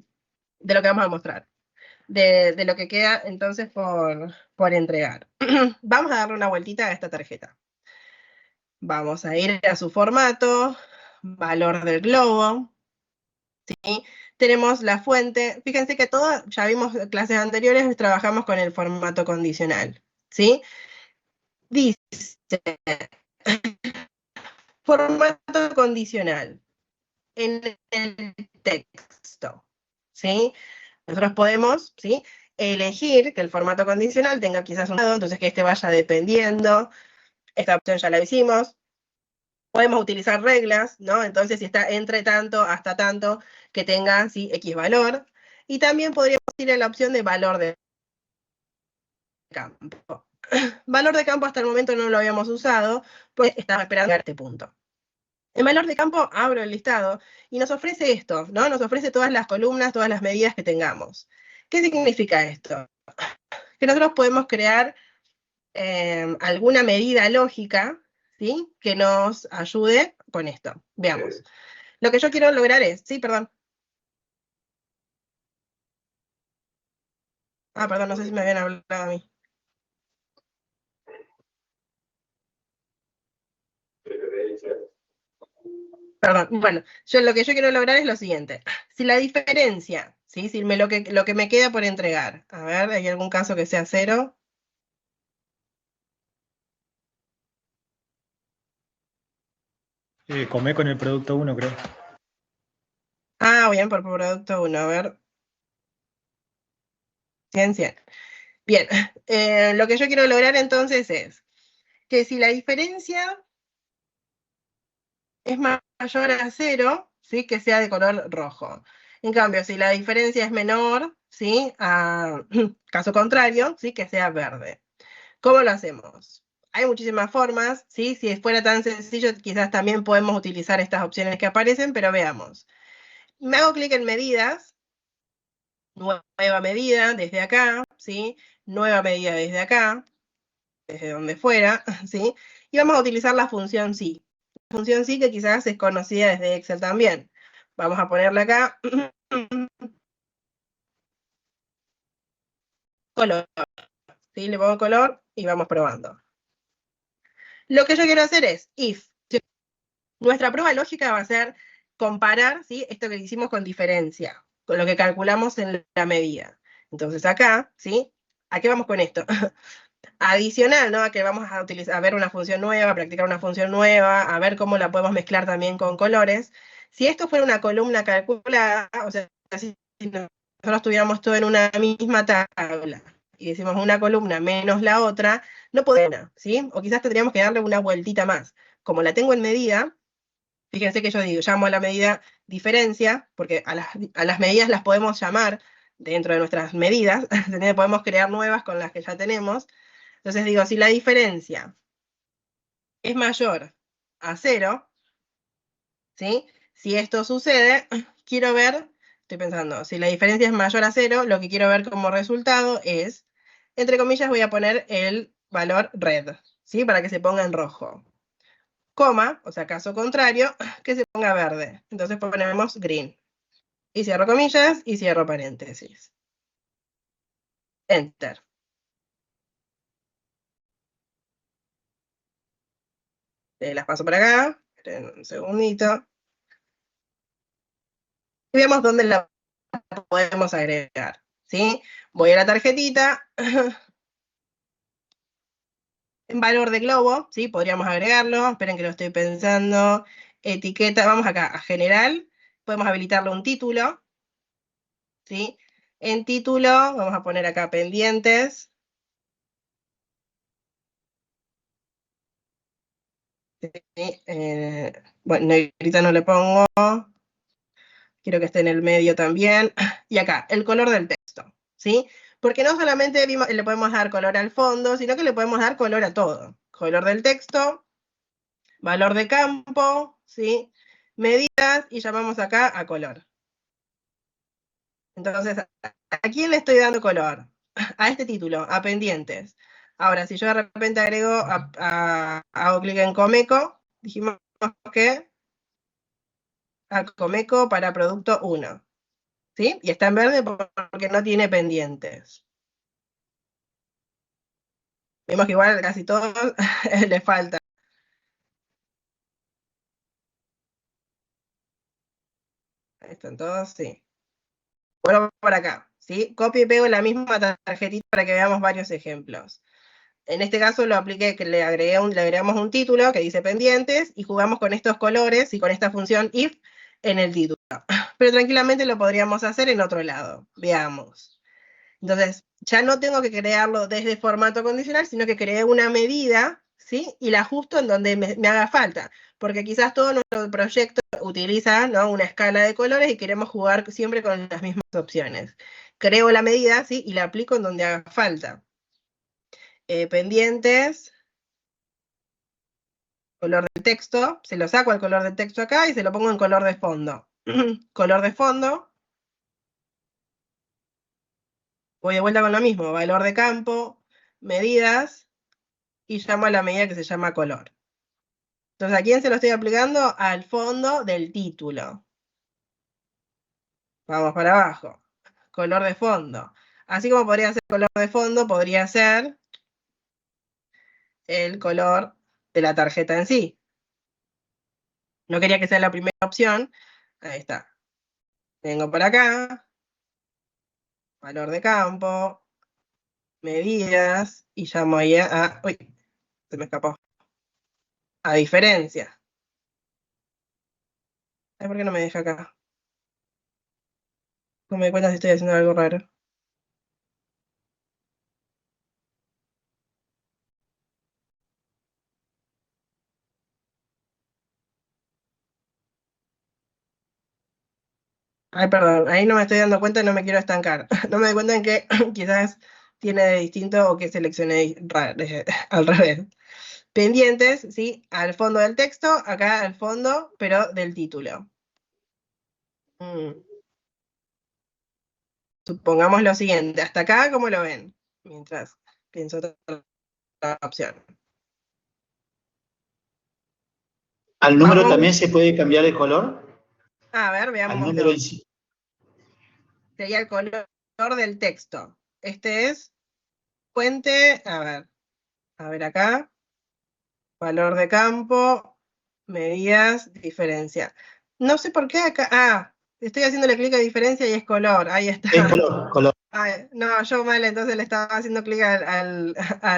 lo que vamos a mostrar, de lo que queda entonces por entregar. Vamos a darle una vueltita a esta tarjeta. Vamos a ir a su formato, valor del globo, ¿sí? Tenemos la fuente. Fíjense que ya vimos clases anteriores, trabajamos con el formato condicional, ¿sí? Dice, formato condicional en el texto, ¿sí? Nosotros podemos, ¿sí? Elegir que el formato condicional tenga quizás un lado, entonces que este vaya dependiendo. Esta opción ya la hicimos. Podemos utilizar reglas, ¿no? Entonces, si está entre tanto hasta tanto, que tenga, ¿sí? X valor. Y también podríamos ir a la opción de valor de campo. Valor de campo hasta el momento no lo habíamos usado, pues estaba esperando a este punto. En valor de campo abro el listado y nos ofrece esto, ¿no? Nos ofrece todas las columnas, todas las medidas que tengamos. ¿Qué significa esto? Que nosotros podemos crear alguna medida lógica, ¿sí? Que nos ayude con esto. Veamos. Lo que yo quiero lograr es, sí, perdón. Ah, perdón, no sé si me habían hablado a mí. Perdón, bueno, lo que yo quiero lograr es lo siguiente. Si la diferencia, ¿sí? Si lo que me queda por entregar, a ver, ¿hay algún caso que sea 0? Comé con el producto 1, creo. Ah, bien, por producto 1, a ver. 100, 100. Bien, lo que yo quiero lograr entonces es que si la diferencia es mayor a 0, ¿sí? Que sea de color rojo. En cambio, si la diferencia es menor, ¿sí? Caso contrario, ¿sí? Que sea verde. ¿Cómo lo hacemos? Hay muchísimas formas, ¿sí? Si fuera tan sencillo, quizás también podemos utilizar estas opciones que aparecen, pero veamos. Me hago clic en medidas, nueva medida desde acá, ¿sí? Nueva medida desde acá, desde donde fuera, ¿sí? Y vamos a utilizar la función sí. función sí que quizás es conocida desde Excel también. Vamos a ponerle acá color. ¿Sí? Le pongo color y vamos probando. Lo que yo quiero hacer es if. Nuestra prueba lógica va a ser comparar, ¿sí?, esto que hicimos con diferencia, con lo que calculamos en la medida. Entonces acá, ¿sí? ¿A qué vamos con esto? Adicional, ¿no? A que vamos a utilizar, a ver una función nueva, a practicar una función nueva, a ver cómo la podemos mezclar también con colores. Si esto fuera una columna calculada, o sea, si nosotros tuviéramos todo en una misma tabla y decimos una columna menos la otra, no podemos, ¿sí? O quizás tendríamos que darle una vueltita más. Como la tengo en medida, fíjense que yo digo, llamo a la medida diferencia, porque a las medidas las podemos llamar dentro de nuestras medidas, podemos crear nuevas con las que ya tenemos. Entonces digo, si la diferencia es mayor a 0, ¿sí? Si esto sucede, quiero ver, estoy pensando, si la diferencia es mayor a 0, lo que quiero ver como resultado es, entre comillas voy a poner el valor red, ¿sí? Para que se ponga en rojo. Coma, o sea, caso contrario, que se ponga verde. Entonces ponemos green. Y cierro comillas y cierro paréntesis. Enter. Las paso para acá. Esperen un segundito. Y vemos dónde la podemos agregar. ¿Sí? Voy a la tarjetita. En valor de globo, ¿sí? Podríamos agregarlo. Esperen que lo estoy pensando. Etiqueta, vamos acá a general. Podemos habilitarle un título. ¿Sí? En título, vamos a poner acá pendientes. ¿Sí? Bueno, negrita no le pongo. Quiero que esté en el medio también. Y acá, el color del texto. ¿Sí? Porque no solamente le podemos dar color al fondo, sino que le podemos dar color a todo. Color del texto, valor de campo, ¿sí? Medidas, y llamamos acá a color. Entonces, ¿a quién le estoy dando color? A este título, a pendientes. Ahora, si yo de repente agrego, hago clic en Comeco, dijimos que a Comeco para producto 1. ¿Sí? Y está en verde porque no tiene pendientes. Vemos que igual casi todos le falta. Ahí están todos, sí. Bueno, por acá, ¿sí? Copio y pego la misma tarjetita para que veamos varios ejemplos. En este caso lo apliqué, que le agregamos un título que dice pendientes y jugamos con estos colores y con esta función if en el título. Pero tranquilamente lo podríamos hacer en otro lado. Veamos. Entonces, ya no tengo que crearlo desde formato condicional, sino que creé una medida, ¿sí? Y la ajusto en donde me haga falta. Porque quizás todo nuestro proyecto utiliza, ¿no?, una escala de colores y queremos jugar siempre con las mismas opciones. Creo la medida, ¿sí? Y la aplico en donde haga falta. Pendientes, color del texto, se lo saco al color del texto acá y se lo pongo en color de fondo. Color de fondo. Voy de vuelta con lo mismo, valor de campo, medidas, y llamo a la medida que se llama color. Entonces, ¿a quién se lo estoy aplicando? Al fondo del título. Vamos para abajo. Color de fondo. Así como podría ser color de fondo, podría ser el color de la tarjeta en sí. No quería que sea la primera opción. Ahí está. Vengo para acá. Valor de campo. Medidas. Y llamo ahí a... Uy, se me escapó. A diferencia. Ay, ¿por qué no me deja acá? No me di cuenta si estoy haciendo algo raro. Ay, perdón, ahí no me estoy dando cuenta y no me quiero estancar. No me doy cuenta en que quizás tiene de distinto o que seleccioné al revés. Pendientes, ¿sí? Al fondo del texto, acá al fondo, pero del título. Supongamos lo siguiente, hasta acá, ¿cómo lo ven? Mientras pienso otra opción. ¿Al número Vamos. también se puede cambiar el color? A ver, Al veamos. número en sí. Sería el color del texto. Este es fuente, a ver acá. Valor de campo, medidas, diferencia. No sé por qué acá, estoy haciéndole clic a diferencia y es color, ahí está. Es color, color. Ay, no, yo mal, entonces le estaba haciendo clic al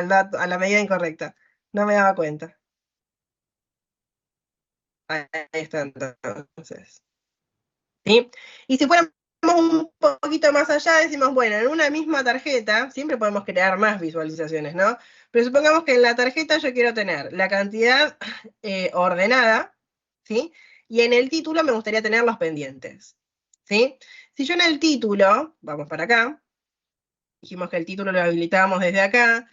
dato, a la medida incorrecta. No me daba cuenta. Ahí está entonces. ¿Sí? Y si fuéramos un poquito más allá, decimos, bueno, en una misma tarjeta, siempre podemos crear más visualizaciones, ¿no? Pero supongamos que en la tarjeta yo quiero tener la cantidad ordenada, ¿sí? Y en el título me gustaría tener los pendientes, ¿sí? Si yo en el título, vamos para acá, dijimos que el título lo habilitamos desde acá,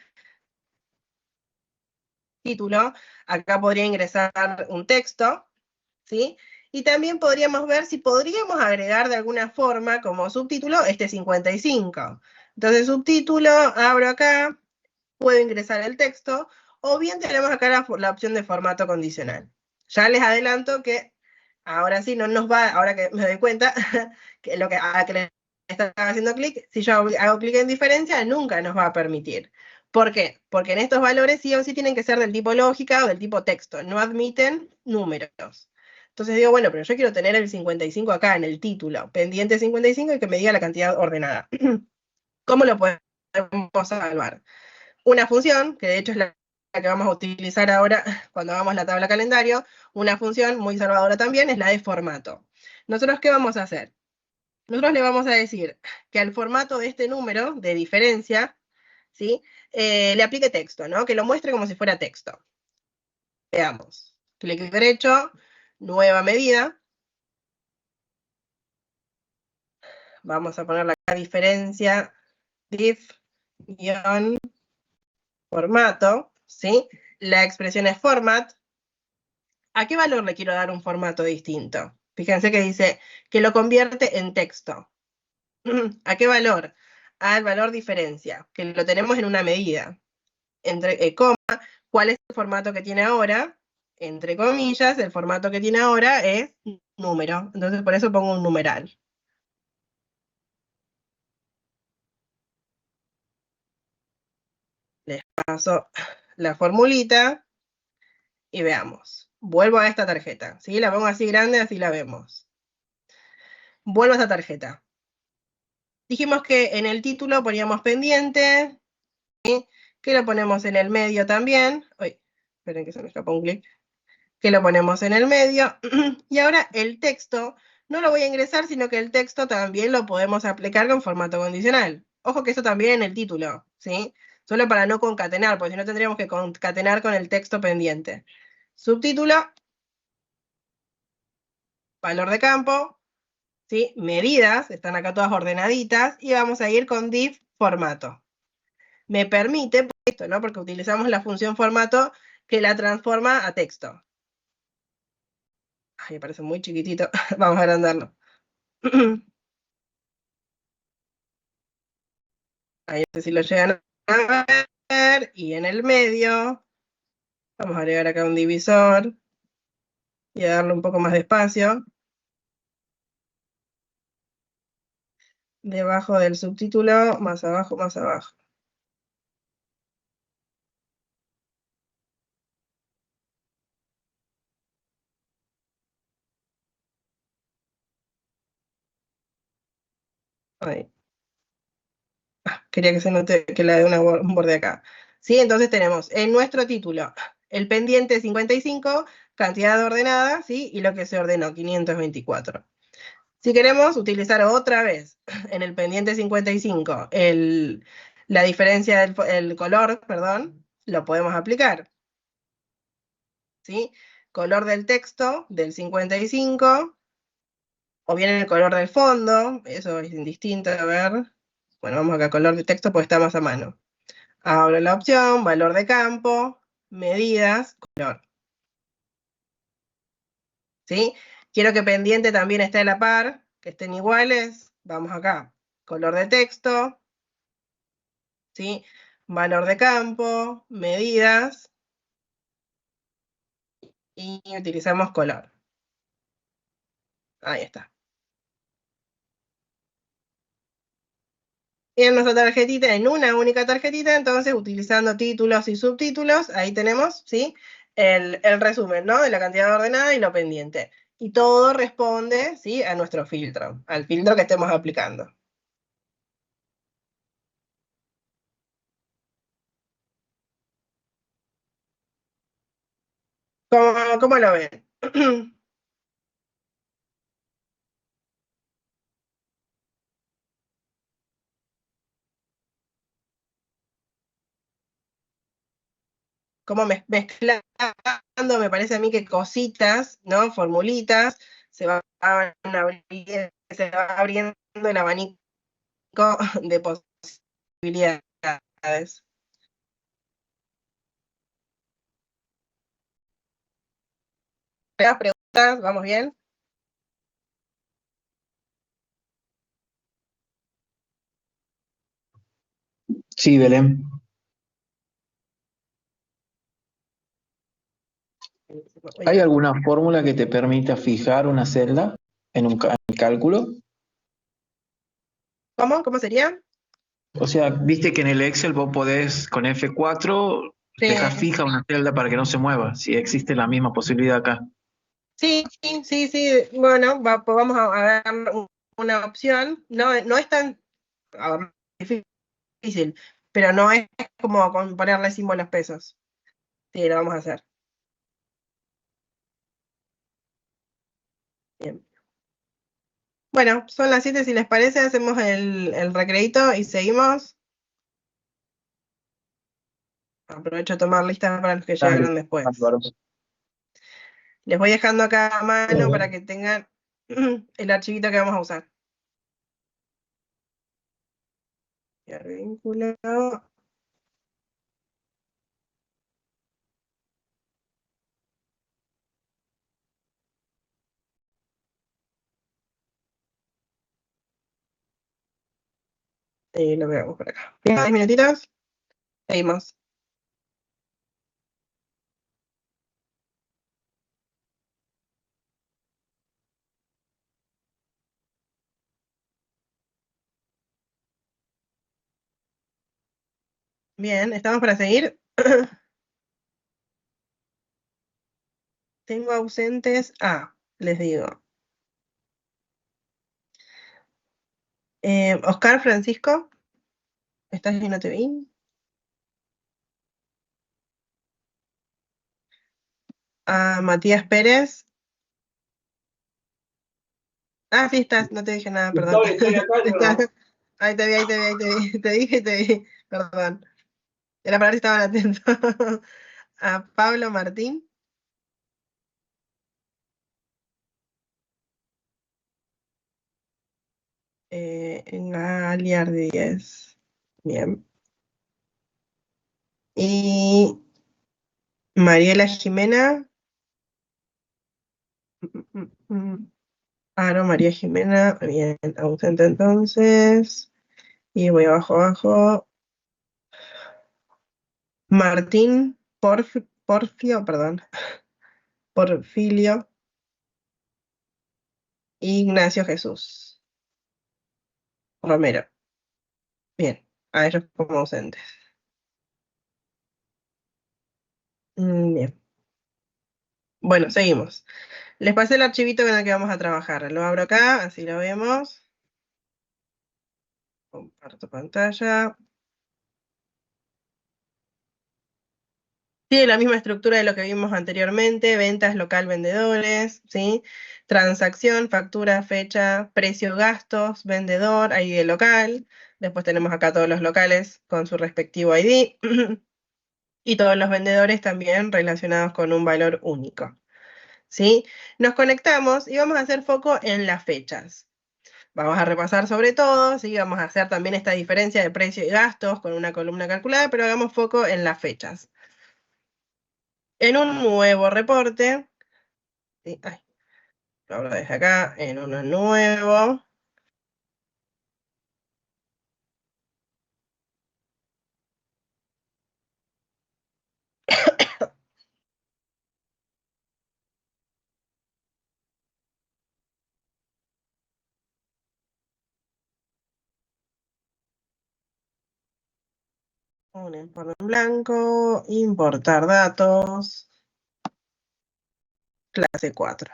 título, acá podría ingresar un texto, ¿sí? Y también podríamos ver si podríamos agregar de alguna forma como subtítulo este 55. Entonces, subtítulo, abro acá, puedo ingresar el texto, o bien tenemos acá la opción de formato condicional. Ya les adelanto que ahora sí no nos va, ahora que me doy cuenta, que lo que, a que le estaba haciendo clic, si yo hago clic en diferencia, nunca nos va a permitir. ¿Por qué? Porque en estos valores sí o sí tienen que ser del tipo lógica o del tipo texto, no admiten números. Entonces digo, bueno, pero yo quiero tener el 55 acá en el título, pendiente 55 y que me diga la cantidad ordenada. ¿Cómo lo podemos salvar? Una función, que de hecho es la que vamos a utilizar ahora cuando hagamos la tabla calendario, una función muy salvadora también es la de formato. ¿Nosotros qué vamos a hacer? Nosotros le vamos a decir que al formato de este número de diferencia, ¿sí? Le aplique texto, ¿no? Que lo muestre como si fuera texto. Veamos. Clic derecho, nueva medida. Vamos a poner la diferencia, div, guión, formato, ¿sí? La expresión es format. ¿A qué valor le quiero dar un formato distinto? Fíjense que dice que lo convierte en texto. ¿A qué valor? Al valor diferencia, que lo tenemos en una medida. Entre coma, ¿cuál es el formato que tiene ahora? Entre comillas, el formato que tiene ahora es número. Entonces, por eso pongo un numeral. Les paso la formulita y veamos. Vuelvo a esta tarjeta, ¿sí? La pongo así grande, así la vemos. Vuelvo a esta tarjeta. Dijimos que en el título poníamos pendiente, ¿sí? Que lo ponemos en el medio también. Uy, esperen que se me escapó un clic. Que lo ponemos en el medio. Y ahora el texto no lo voy a ingresar, sino que el texto también lo podemos aplicar con formato condicional. Ojo que eso también en el título, ¿sí? Solo para no concatenar, porque si no tendríamos que concatenar con el texto pendiente. Subtítulo, valor de campo, ¿sí? Medidas, están acá todas ordenaditas, y vamos a ir con div formato. Me permite esto, ¿no? Porque utilizamos la función formato que la transforma a texto. Ay, me parece muy chiquitito. Vamos a agrandarlo. Ahí no sé si lo llegan a ver. Y en el medio, vamos a agregar acá un divisor y a darle un poco más de espacio. Debajo del subtítulo, más abajo, más abajo. Ahí. Quería que se note que la de un borde acá. ¿Sí? Entonces tenemos en nuestro título el pendiente 55, cantidad ordenada, ¿sí? Y lo que se ordenó, 524. Si queremos utilizar otra vez en el pendiente 55 la diferencia del color, perdón, lo podemos aplicar. ¿Sí? Color del texto del 55, o bien el color del fondo, eso es indistinto, a ver. Bueno, vamos acá, color de texto, pues está más a mano. Abro la opción, valor de campo, medidas, color. ¿Sí? Quiero que pendiente también esté a la par, que estén iguales. Vamos acá, color de texto, ¿sí? Valor de campo, medidas, y utilizamos color. Ahí está. Y en nuestra tarjetita, en una única tarjetita, entonces, utilizando títulos y subtítulos, ahí tenemos, ¿sí? El resumen, ¿no? De la cantidad ordenada y lo pendiente. Y todo responde, ¿sí? A nuestro filtro, al filtro que estemos aplicando. ¿Cómo lo ven? Como mezclando, me parece a mí que cositas, ¿no? Formulitas, se va abriendo el abanico de posibilidades. ¿Preguntas? ¿Vamos bien? Sí, Belén. ¿Hay alguna fórmula que te permita fijar una celda en un cálculo? ¿Cómo? ¿Cómo sería? O sea, viste que en el Excel vos podés con F4 dejar Sí, fija una celda para que no se mueva, si existe la misma posibilidad acá. sí, sí, sí. Bueno, pues vamos a ver una opción. No, no es tan a ver, difícil, pero no es como ponerle símbolos pesos. Sí, lo vamos a hacer. Bien. Bueno, son las 7, si les parece, hacemos el recreito y seguimos. Aprovecho a tomar listas para los que Dale, llegaron después. Álvaro. Les voy dejando acá a mano para que tengan el archivito que vamos a usar. Vínculo. Y lo veamos por acá. 10 minutitos. Seguimos. Bien, ¿estamos para seguir? Tengo ausentes. Les digo. Oscar Francisco. ¿Estás y no te vi? Matías Pérez. Sí estás, no te dije nada, perdón. Estoy acá, yo. Ahí te vi, ahí te vi, ahí te vi. Te dije y te vi. Perdón. Era para ver si estaban atentos. A Pablo Martín. En la Aliar 10. Bien. Y Mariela Jimena. No, María Jimena. Bien, ausente entonces. Y voy abajo, abajo. Martín Porfio, perdón. Porfilio. Ignacio Jesús Romero. Bien, a ellos como ausentes. Bien. Bueno, seguimos. Les pasé el archivito con el que vamos a trabajar. Lo abro acá, así lo vemos. Comparto pantalla. Tiene la misma estructura de lo que vimos anteriormente: ventas, local, vendedores, ¿sí? Transacción, factura, fecha, precio, gastos, vendedor, ID local. Después tenemos acá todos los locales con su respectivo ID. Y todos los vendedores también relacionados con un valor único, ¿sí? Nos conectamos y vamos a hacer foco en las fechas. Vamos a repasar sobre todo, ¿sí? Vamos a hacer también esta diferencia de precio y gastos con una columna calculada, pero hagamos foco en las fechas. En un nuevo reporte, ¿sí? Lo abro desde acá, en uno nuevo. Un informe en blanco, importar datos, clase 4.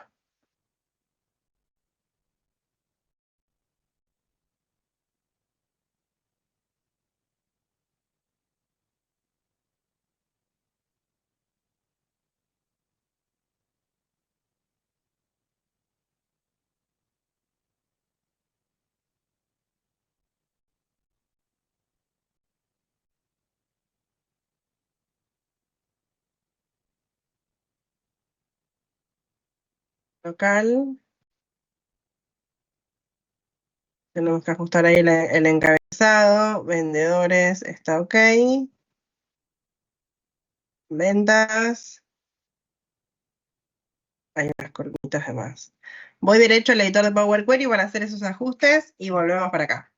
Local. Tenemos que ajustar ahí el encabezado. Vendedores, está ok. Ventas. Hay unas columnitas de más. Voy derecho al editor de Power Query para hacer esos ajustes y volvemos para acá.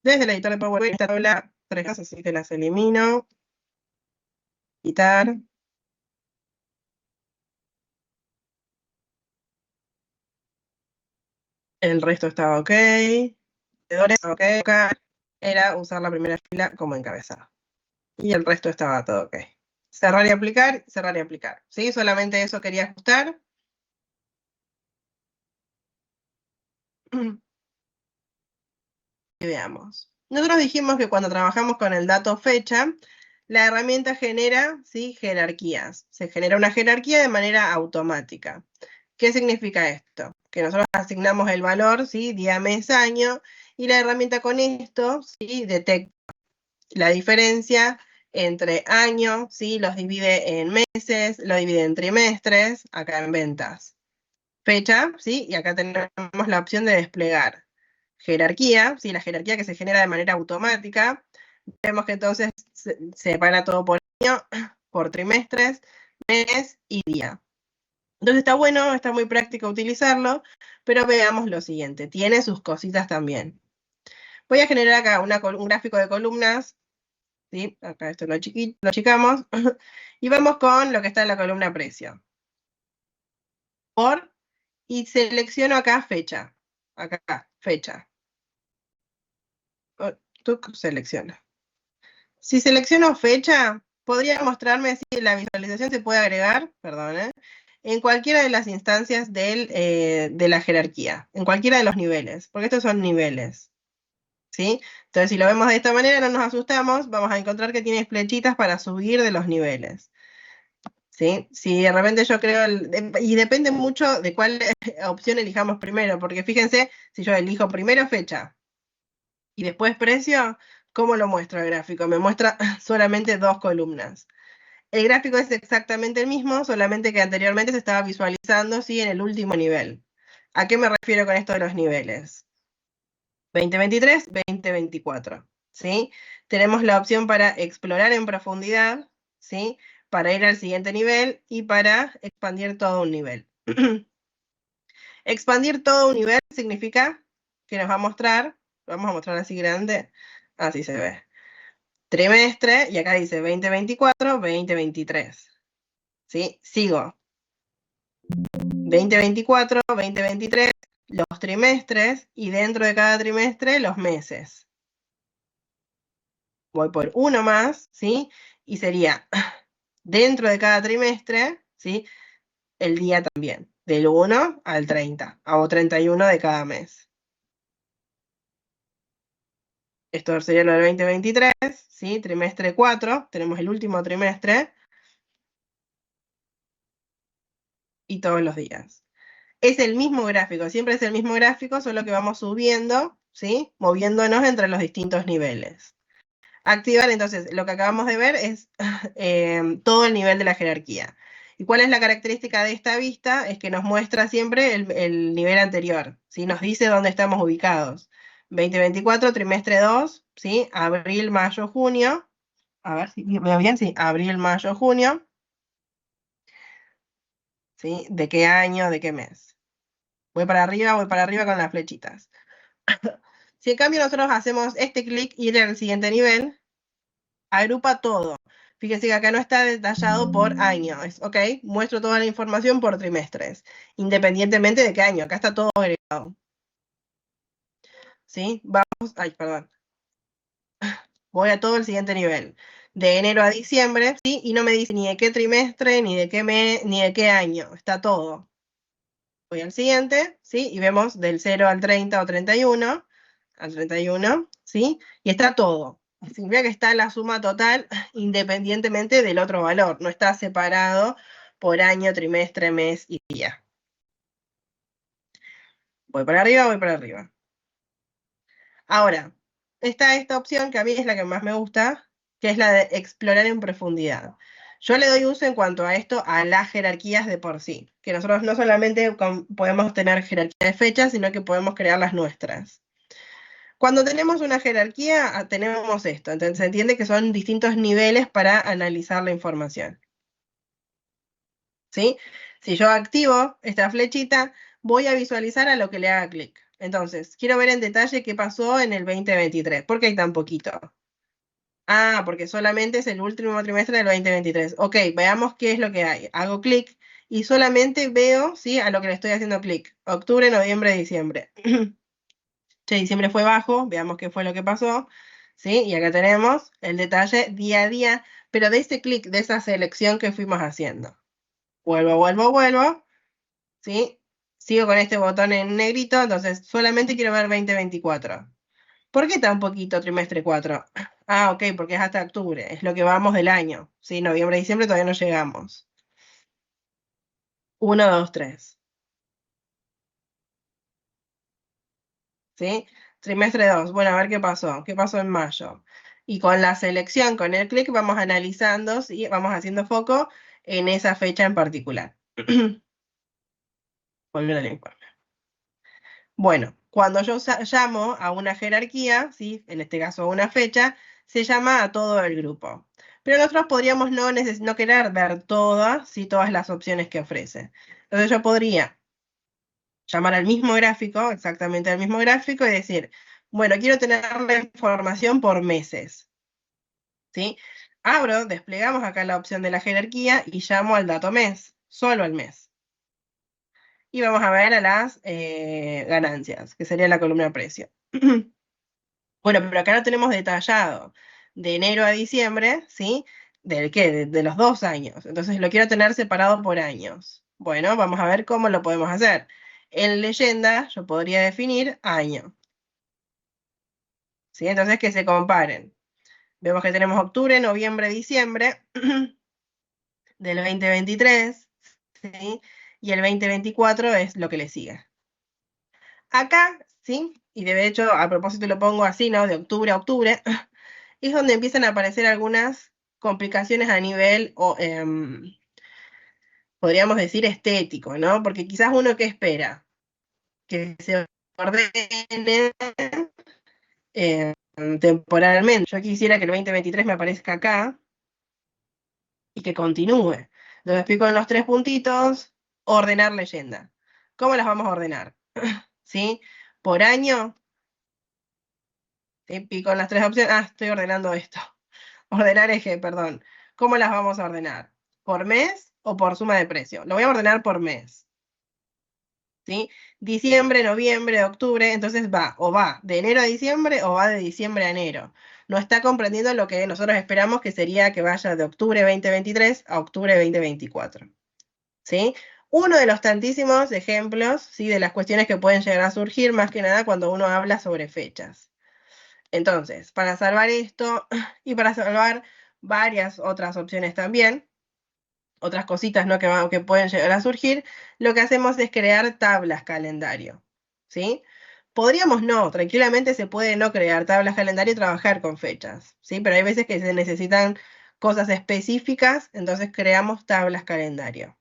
Desde el editor de Power Query, esta tabla 3 cosas, así que las elimino. Quitar. El resto estaba ok. Vendedores, ok. Acá era usar la primera fila como encabezado. Y el resto estaba todo ok. Cerrar y aplicar, cerrar y aplicar. ¿Sí? Solamente eso quería ajustar. Y veamos. Nosotros dijimos que cuando trabajamos con el dato fecha, la herramienta genera, ¿sí?, jerarquías. Se genera una jerarquía de manera automática. ¿Qué significa esto? Que nosotros asignamos el valor, ¿sí?, día, mes, año, y la herramienta con esto, ¿sí?, detecta la diferencia entre año, ¿sí?, los divide en meses, lo divide en trimestres, acá en ventas. Fecha, ¿sí?, y acá tenemos la opción de desplegar. Jerarquía, ¿sí?, la jerarquía que se genera de manera automática. Vemos que entonces se separa todo por año, por trimestres, mes y día. Entonces está bueno, está muy práctico utilizarlo, pero veamos lo siguiente, tiene sus cositas también. Voy a generar acá un gráfico de columnas, ¿sí? Acá esto lo achicamos, y vamos con lo que está en la columna precio. Y selecciono acá fecha, acá, fecha. Tú selecciona. Si selecciono fecha, podría mostrarme si la visualización se puede agregar, perdón, en cualquiera de las instancias de la jerarquía, en cualquiera de los niveles, porque estos son niveles, ¿sí? Entonces, si lo vemos de esta manera, no nos asustamos, vamos a encontrar que tiene flechitas para subir de los niveles, ¿sí? Si de repente yo creo, y depende mucho de cuál opción elijamos primero, porque fíjense, si yo elijo primero fecha y después precio, ¿cómo lo muestra el gráfico? Me muestra solamente 2 columnas. El gráfico es exactamente el mismo, solamente que anteriormente se estaba visualizando, ¿sí?, en el último nivel. ¿A qué me refiero con esto de los niveles? 2023, 2024, ¿sí? Tenemos la opción para explorar en profundidad, ¿sí?, para ir al siguiente nivel y para expandir todo un nivel. Expandir todo un nivel significa que nos va a mostrar, vamos a mostrar así grande, así se ve. Trimestre, y acá dice 2024, 2023. ¿Sí? Sigo. 2024, 2023, los trimestres, y dentro de cada trimestre, los meses. Voy por uno más, ¿sí? Y sería dentro de cada trimestre, ¿sí?, el día también, del 1 al 30, o 31 de cada mes. Esto sería lo del 2023, ¿sí? Trimestre 4, tenemos el último trimestre, y todos los días. Es el mismo gráfico, siempre es el mismo gráfico, solo que vamos subiendo, ¿sí?, moviéndonos entre los distintos niveles. Activar, entonces, lo que acabamos de ver es todo el nivel de la jerarquía. ¿Y cuál es la característica de esta vista? Es que nos muestra siempre el nivel anterior, ¿sí? Nos dice dónde estamos ubicados. 2024, trimestre 2, ¿sí? Abril, mayo, junio. A ver si veo bien, sí, abril, mayo, junio. ¿Sí? ¿De qué año, de qué mes? Voy para arriba con las flechitas. Si en cambio nosotros hacemos este clic y ir al siguiente nivel, agrupa todo. Fíjense que acá no está detallado por año, ¿ok? Muestro toda la información por trimestres, independientemente de qué año, acá está todo agregado. ¿Sí? Vamos, ay, perdón. Voy a todo el siguiente nivel. De enero a diciembre, ¿sí? Y no me dice ni de qué trimestre, ni de qué mes, ni de qué año, está todo. Voy al siguiente, ¿sí? Y vemos del 0 al 30 o 31, al 31, ¿sí? Y está todo. Significa que está la suma total independientemente del otro valor, no está separado por año, trimestre, mes y día. Voy para arriba, voy para arriba. Ahora, está esta opción que a mí es la que más me gusta, que es la de explorar en profundidad. Yo le doy uso en cuanto a esto a las jerarquías de por sí, que nosotros no solamente podemos tener jerarquía de fechas, sino que podemos crear las nuestras. Cuando tenemos una jerarquía, tenemos esto, entonces se entiende que son distintos niveles para analizar la información. ¿Sí? Si yo activo esta flechita, voy a visualizar a lo que le haga clic. Entonces, quiero ver en detalle qué pasó en el 2023. ¿Por qué hay tan poquito? Ah, porque solamente es el último trimestre del 2023. Ok, veamos qué es lo que hay. Hago clic y solamente veo, ¿sí? A lo que le estoy haciendo clic. Octubre, noviembre, diciembre. Che, diciembre fue bajo, veamos qué fue lo que pasó. ¿Sí? Y acá tenemos el detalle día a día, pero de ese clic, de esa selección que fuimos haciendo. Vuelvo. ¿Sí? Sigo con este botón en negrito, entonces solamente quiero ver 2024. ¿Por qué tan poquito trimestre 4? Ah, ok, porque es hasta octubre, es lo que vamos del año. Sí, noviembre, diciembre todavía no llegamos. 1, 2, 3. ¿Sí? Trimestre 2, bueno, a ver qué pasó. ¿Qué pasó en mayo? Y con la selección, con el clic, vamos analizando, ¿sí? Vamos haciendo foco en esa fecha en particular. Volver al informe. Bueno, cuando yo llamo a una jerarquía, ¿sí? En este caso a una fecha, se llama a todo el grupo. Pero nosotros podríamos no querer ver todas, ¿sí? Todas las opciones que ofrece. Entonces yo podría llamar al mismo gráfico, exactamente al mismo gráfico, y decir, bueno, quiero tener la información por meses. ¿Sí? Abro, desplegamos acá la opción de la jerarquía y llamo al dato mes, solo al mes. Y vamos a ver a las ganancias, que sería la columna precio. Bueno, pero acá no tenemos detallado de enero a diciembre, ¿sí? ¿Del qué? De los 2 años. Entonces lo quiero tener separado por años. Bueno, vamos a ver cómo lo podemos hacer. En leyenda yo podría definir año. ¿Sí? Entonces que se comparen. Vemos que tenemos octubre, noviembre, diciembre del 2023, ¿sí? Y el 2024 es lo que le sigue. Acá, ¿sí? Y de hecho, a propósito lo pongo así, ¿no? De octubre a octubre, es donde empiezan a aparecer algunas complicaciones a nivel, podríamos decir, estético, ¿no? Porque quizás uno que espera que se ordene temporalmente. Yo quisiera que el 2023 me aparezca acá y que continúe. Entonces pico en los 3 puntitos, ordenar leyenda. ¿Cómo las vamos a ordenar? ¿Sí? Por año, ¿sí? Pico en las 3 opciones. Ah, estoy ordenando esto. Ordenar eje, perdón. ¿Cómo las vamos a ordenar? ¿Por mes o por suma de precio? Lo voy a ordenar por mes. ¿Sí? Diciembre, noviembre, octubre, entonces va de enero a diciembre o va de diciembre a enero. No está comprendiendo lo que nosotros esperamos que sería que vaya de octubre 2023 a octubre 2024. ¿Sí? Uno de los tantísimos ejemplos, ¿sí? De las cuestiones que pueden llegar a surgir, más que nada cuando uno habla sobre fechas. Entonces, para salvar esto y para salvar varias otras opciones también, otras cositas, ¿no? que pueden llegar a surgir, lo que hacemos es crear tablas calendario, ¿sí? Podríamos no, tranquilamente se puede no crear tablas calendario y trabajar con fechas, ¿sí? Pero hay veces que se necesitan cosas específicas, entonces creamos tablas calendario.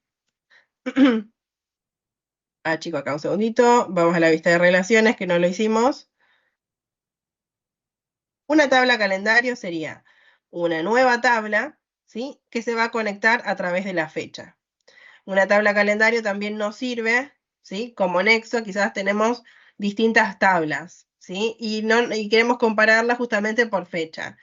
Ah, chico, acá un segundito, vamos a la vista de relaciones, que no lo hicimos. Una tabla calendario sería una nueva tabla, ¿sí? Que se va a conectar a través de la fecha. Una tabla calendario también nos sirve, ¿sí? Como nexo, quizás tenemos distintas tablas, ¿sí? Y queremos compararlas justamente por fecha.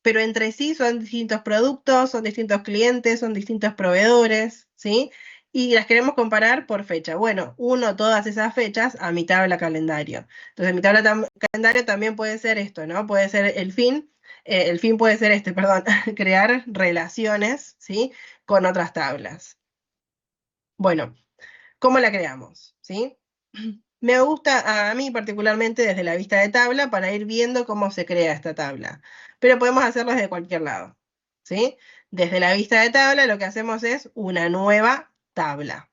pero entre sí son distintos productos, son distintos clientes, son distintos proveedores, ¿sí? Y las queremos comparar por fecha. Bueno, uno todas esas fechas a mi tabla calendario. Entonces, mi tabla calendario también puede ser esto, ¿no? Puede ser el fin puede ser este, perdón, crear relaciones, ¿sí? Con otras tablas. Bueno, ¿cómo la creamos? ¿Sí? Me gusta a mí particularmente desde la vista de tabla para ir viendo cómo se crea esta tabla. Pero podemos hacerlo desde cualquier lado. ¿Sí? Desde la vista de tabla lo que hacemos es una nueva tabla.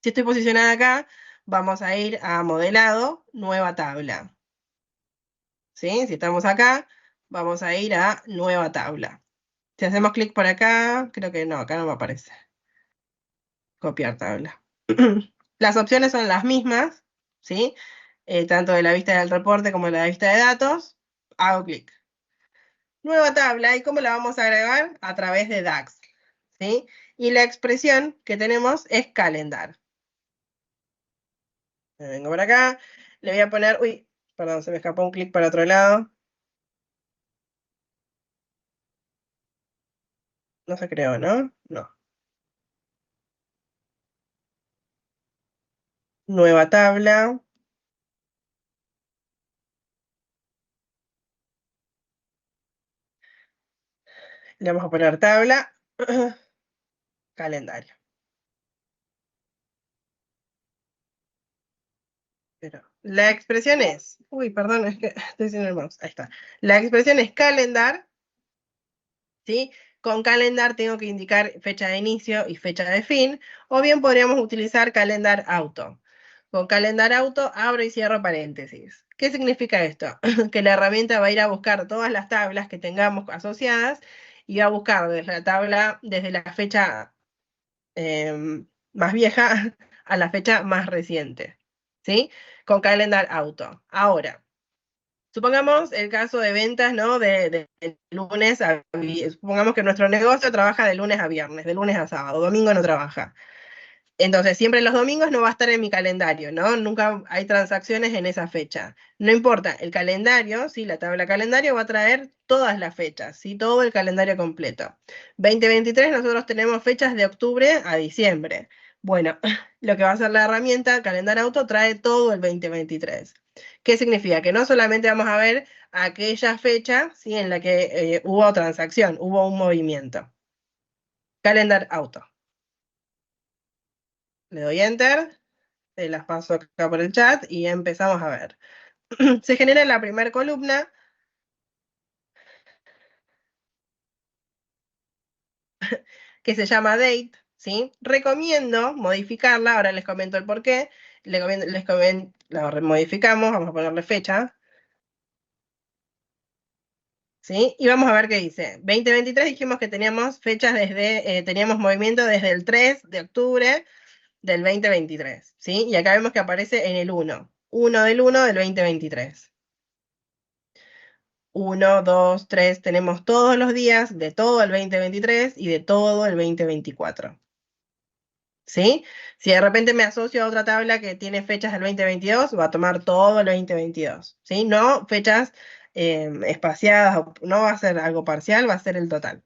Si estoy posicionada acá, vamos a ir a modelado, nueva tabla. ¿Sí? Si estamos acá, vamos a ir a nueva tabla. Si hacemos clic por acá, creo que no, acá no me aparece. Copiar tabla. Las opciones son las mismas, ¿sí? Tanto de la vista del reporte como de la vista de datos. Hago clic. Nueva tabla, ¿y cómo la vamos a agregar? A través de DAX, ¿sí? Y la expresión que tenemos es calendar. Me vengo por acá, le voy a poner, uy, perdón, se me escapó un clic para otro lado. No se creó, ¿no? No. Nueva tabla. Le vamos a poner tabla, calendario. Pero la expresión es, uy, perdón, es que estoy sin el mouse, ahí está. La expresión es calendar, ¿sí? Con calendar tengo que indicar fecha de inicio y fecha de fin, o bien podríamos utilizar calendar auto. Con calendar auto abro y cierro paréntesis. ¿Qué significa esto? Que la herramienta va a ir a buscar todas las tablas que tengamos asociadas y va a buscar desde la tabla, desde la fecha más vieja a la fecha más reciente, ¿sí? Con calendar auto. Ahora, supongamos el caso de ventas, ¿no? De lunes a supongamos que nuestro negocio trabaja de lunes a viernes, de lunes a sábado, domingo no trabaja. Entonces, siempre los domingos no va a estar en mi calendario, ¿no? Nunca hay transacciones en esa fecha. No importa, el calendario, ¿sí? La tabla calendario va a traer todas las fechas, ¿sí? Todo el calendario completo. 2023 nosotros tenemos fechas de octubre a diciembre. Bueno, lo que va a hacer la herramienta Calendar Auto trae todo el 2023. ¿Qué significa? Que no solamente vamos a ver aquella fecha, ¿sí? En la que hubo transacción, hubo un movimiento. Calendar Auto. Le doy Enter. Las paso acá por el chat y empezamos a ver. Se genera la primera columna, que se llama Date, ¿sí? Recomiendo modificarla, ahora les comento el por qué. La modificamos, vamos a ponerle fecha, ¿sí? Y vamos a ver qué dice. 2023 dijimos que teníamos fechas teníamos movimiento desde el 3 de octubre del 2023, ¿sí? Y acá vemos que aparece en el 1 del 1 del 2023. 1, 2, 3, tenemos todos los días de todo el 2023 y de todo el 2024. ¿Sí? Si de repente me asocio a otra tabla que tiene fechas del 2022, va a tomar todo el 2022. ¿Sí? No fechas espaciadas, no va a ser algo parcial, va a ser el total.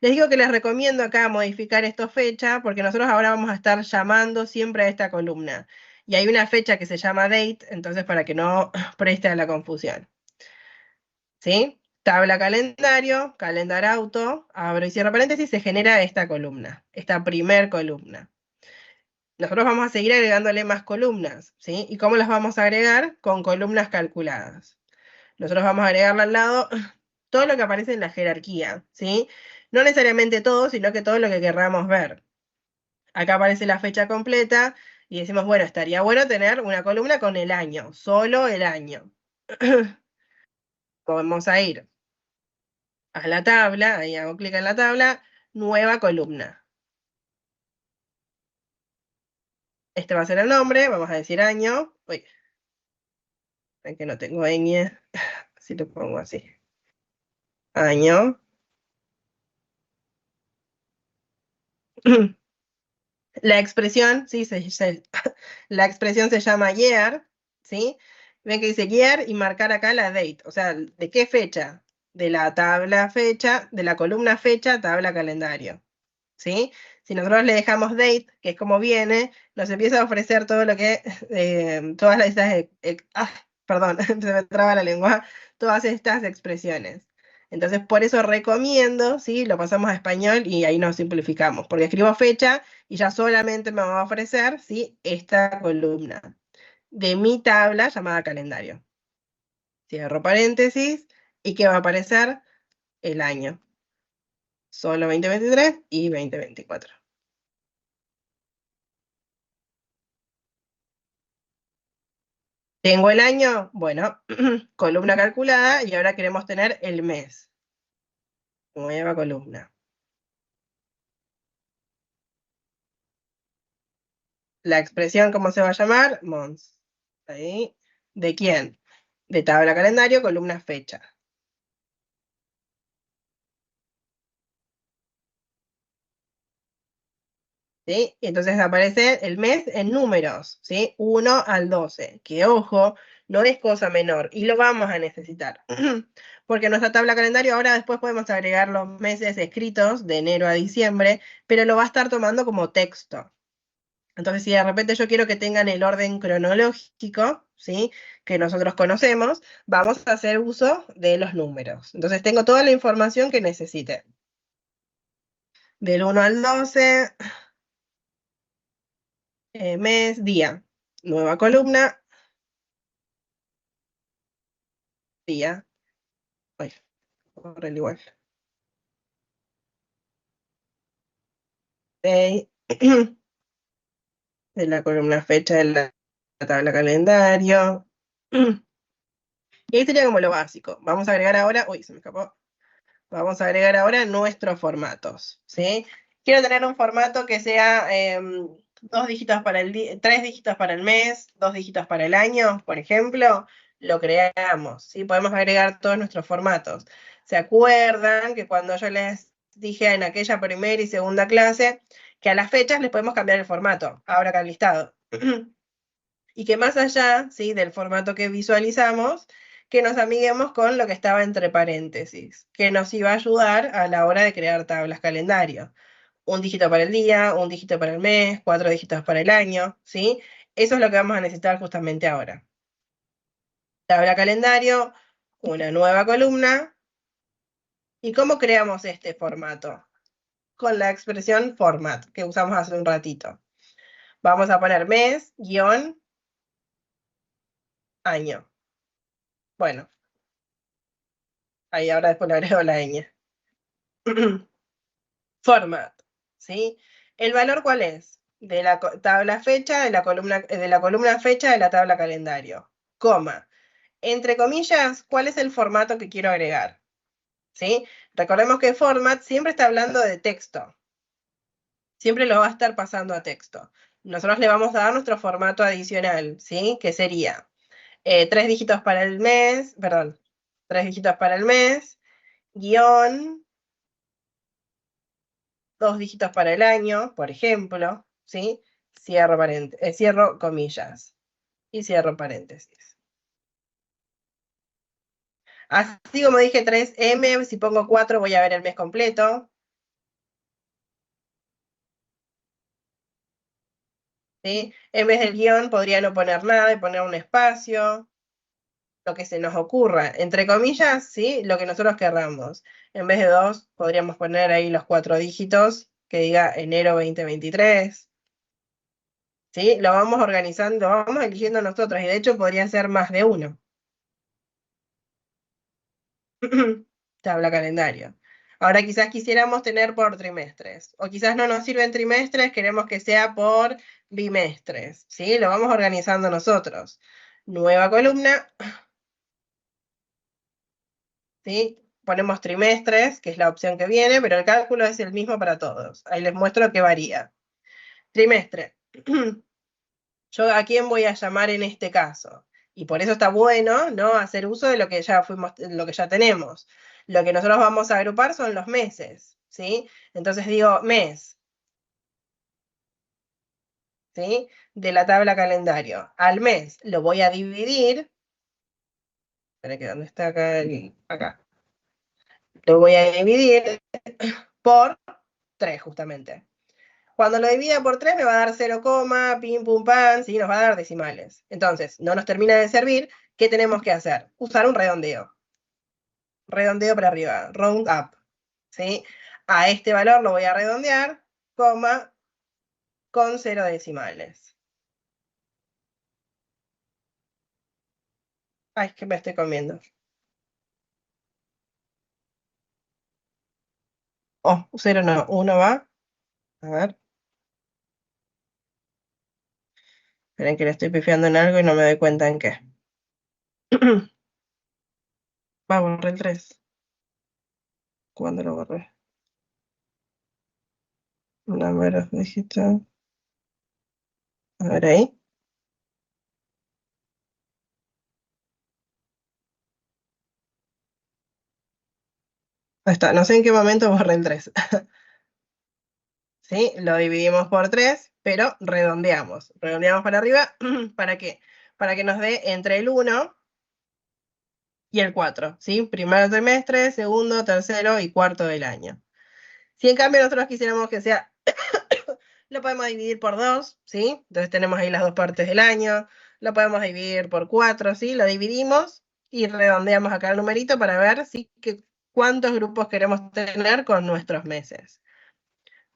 Les digo que les recomiendo acá modificar esta fecha porque nosotros ahora vamos a estar llamando siempre a esta columna. Y hay una fecha que se llama date, entonces para que no preste a la confusión. ¿Sí? Tabla calendario, calendar auto, abro y cierro paréntesis, se genera esta columna, esta primer columna. Nosotros vamos a seguir agregándole más columnas, ¿sí? ¿Y cómo las vamos a agregar? Con columnas calculadas. Nosotros vamos a agregarle al lado todo lo que aparece en la jerarquía, ¿sí? No necesariamente todo, sino que todo lo que querramos ver. Acá aparece la fecha completa y decimos, bueno, estaría bueno tener una columna con el año, solo el año. Vamos a ir a la tabla, ahí hago clic en la tabla, nueva columna. Este va a ser el nombre, vamos a decir año. Uy, ven que no tengo ñ, así lo pongo así. Año. La expresión, sí, la expresión se llama year, ¿sí? ven que dice year y marcar acá la date, o sea, ¿de qué fecha? De la tabla fecha, de la columna fecha, tabla calendario, ¿sí? Si nosotros le dejamos date, que es como viene, nos empieza a ofrecer todo lo que, todas estas, perdón, se me traba la lengua, todas estas expresiones. Entonces, por eso recomiendo, ¿sí? Lo pasamos a español y ahí nos simplificamos, porque escribo fecha y ya solamente me va a ofrecer, ¿sí? Esta columna de mi tabla llamada calendario. Cierro paréntesis, ¿y qué va a aparecer? El año. Solo 2023 y 2024. Tengo el año, bueno, columna calculada, y ahora queremos tener el mes. Nueva columna. La expresión, ¿cómo se va a llamar? Months. Ahí. ¿De quién? De tabla calendario, columna fecha. ¿Sí? Y entonces aparece el mes en números, ¿sí? 1 al 12, que ojo, no es cosa menor, y lo vamos a necesitar. Porque en nuestra tabla calendario ahora después podemos agregar los meses escritos de enero a diciembre, pero lo va a estar tomando como texto. Entonces, si de repente yo quiero que tengan el orden cronológico, ¿sí? Que nosotros conocemos, vamos a hacer uso de los números. Entonces, tengo toda la información que necesite. Del 1 al 12, mes, día. Nueva columna, día. Ay, corre igual. Ok. De la columna fecha de la tabla calendario. Y ahí sería como lo básico. Vamos a agregar ahora, uy, se me escapó. Vamos a agregar ahora nuestros formatos, ¿sí? Quiero tener un formato que sea 2 dígitos para el día, 3 dígitos para el mes, 2 dígitos para el año, por ejemplo, lo creamos, ¿sí? Podemos agregar todos nuestros formatos. ¿Se acuerdan que cuando yo les dije en aquella primera y segunda clase que a las fechas les podemos cambiar el formato, ahora acá listado? Y que más allá, ¿sí? Del formato que visualizamos, que nos amiguemos con lo que estaba entre paréntesis, que nos iba a ayudar a la hora de crear tablas calendario. Un dígito para el día, un dígito para el mes, 4 dígitos para el año, ¿sí? Eso es lo que vamos a necesitar justamente ahora. Tabla calendario, una nueva columna. ¿Y cómo creamos este formato? Con la expresión format, que usamos hace un ratito. Vamos a poner mes, guión, año. Bueno, ahí ahora después le agrego la ñ. Format, ¿sí? ¿El valor cuál es? De la tabla fecha, de la columna fecha de la tabla calendario. Coma. Entre comillas, ¿cuál es el formato que quiero agregar? ¿Sí? Recordemos que format siempre está hablando de texto. Siempre lo va a estar pasando a texto. Nosotros le vamos a dar nuestro formato adicional, ¿sí? Que sería 3 dígitos para el mes, perdón, 3 dígitos para el mes, guión, 2 dígitos para el año, por ejemplo, ¿sí? Cierro comillas y cierro paréntesis. Así como dije 3M, si pongo 4 voy a ver el mes completo. ¿Sí? En vez del guión podría no poner nada y poner un espacio, lo que se nos ocurra. Entre comillas, ¿sí? Lo que nosotros querramos. En vez de 2, podríamos poner ahí los 4 dígitos, que diga enero 2023. ¿Sí? Lo vamos organizando, lo vamos eligiendo nosotros, y de hecho podría ser más de uno. Tabla calendario. Ahora quizás quisiéramos tener por trimestres, o quizás no nos sirven trimestres, queremos que sea por bimestres, ¿sí? Lo vamos organizando nosotros. Nueva columna, ¿sí? Ponemos trimestres, que es la opción que viene, pero el cálculo es el mismo para todos. Ahí les muestro que varía. Trimestre. ¿Yo a quién voy a llamar en este caso? Y por eso está bueno, ¿no? Hacer uso de lo que ya lo que ya tenemos. Lo que nosotros vamos a agrupar son los meses, ¿sí? Entonces digo mes, ¿sí? De la tabla calendario. Al mes lo voy a dividir, Espera que dónde está acá, acá. Lo voy a dividir por 3 justamente. Cuando lo divida por 3 me va a dar 0, pim, pum, pam, ¿sí? Nos va a dar decimales. Entonces, no nos termina de servir. ¿Qué tenemos que hacer? Usar un redondeo. Redondeo para arriba, round up. ¿Sí? A este valor lo voy a redondear, coma, con 0 decimales. Ay, es que me estoy comiendo. Oh, 0 no, 1 va. A ver. Esperen que le estoy pifiando en algo y no me doy cuenta en qué. Va, borré el 3. ¿Cuándo lo borré? Números dígitos. A ver ahí. Ahí está, no sé en qué momento borré el 3. ¿Sí? Lo dividimos por 3, pero redondeamos. Redondeamos para arriba, ¿para qué? Para que nos dé entre el 1 y el 4, ¿sí? Primer trimestre, segundo, tercero y cuarto del año. Si en cambio nosotros quisiéramos que sea, lo podemos dividir por 2, ¿sí? Entonces tenemos ahí las dos partes del año. Lo podemos dividir por 4, ¿sí? Lo dividimos y redondeamos acá el numerito para ver, ¿sí? Cuántos grupos queremos tener con nuestros meses.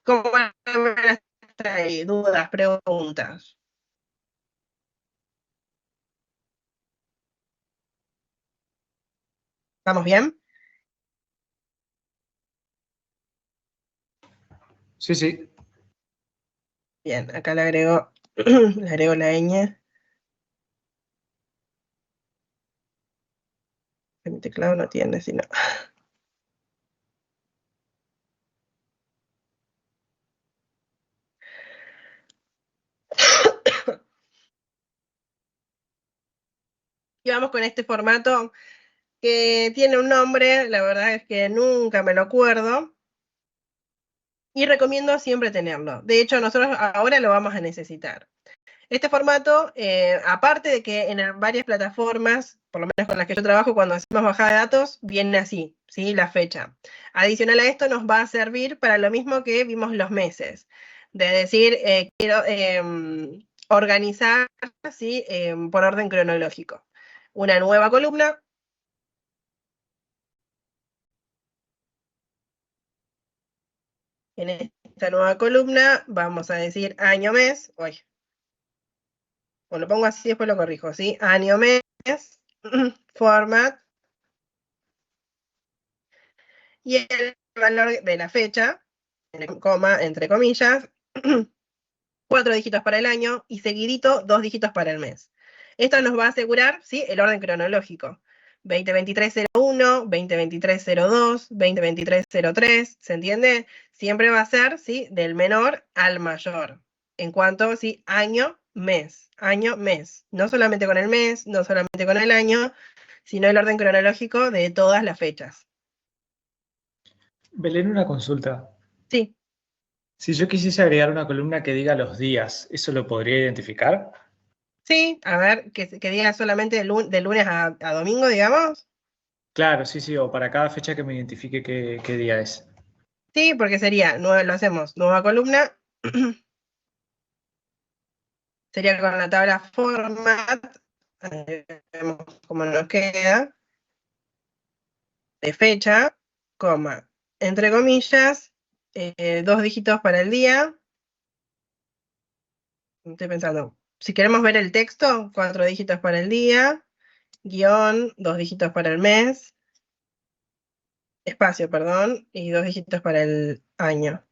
¿Cómo van a ver hasta ahí? ¿Dudas, preguntas? ¿Estamos bien? Sí, sí. Bien, acá le agrego, le agrego la ñ. Mi teclado no tiene, sino. Y vamos con este formato que tiene un nombre, la verdad es que nunca me lo acuerdo. Y recomiendo siempre tenerlo. De hecho, nosotros ahora lo vamos a necesitar. Este formato, aparte de que en varias plataformas, por lo menos con las que yo trabajo, cuando hacemos bajada de datos, viene así, ¿sí? La fecha. Adicional a esto nos va a servir para lo mismo que vimos los meses. De decir, quiero organizar, ¿sí? Por orden cronológico. Una nueva columna. En esta nueva columna vamos a decir año, mes. Uy, bueno, lo pongo así, después lo corrijo, ¿sí? Año, mes, format, y el valor de la fecha, coma, entre comillas, 4 dígitos para el año y seguidito 2 dígitos para el mes. Esto nos va a asegurar, ¿sí? El orden cronológico. 2023-01, 2023-02, 2023-03, ¿se entiende? Siempre va a ser, ¿sí? Del menor al mayor. En cuanto, ¿sí? Año, mes. Año, mes. No solamente con el mes, no solamente con el año, sino el orden cronológico de todas las fechas. Belén, una consulta. Sí. Si yo quisiese agregar una columna que diga los días, ¿eso lo podría identificar? Sí, a ver, que diga solamente de lunes a domingo, digamos. Claro, sí, sí, o para cada fecha que me identifique qué día es. Sí, porque sería, lo hacemos, nueva columna, sería con la tabla format, vemos cómo nos queda, de fecha, coma, entre comillas, 2 dígitos para el día. Estoy pensando, si queremos ver el texto, 4 dígitos para el día, guión, 2 dígitos para el mes, espacio, perdón, y 2 dígitos para el año.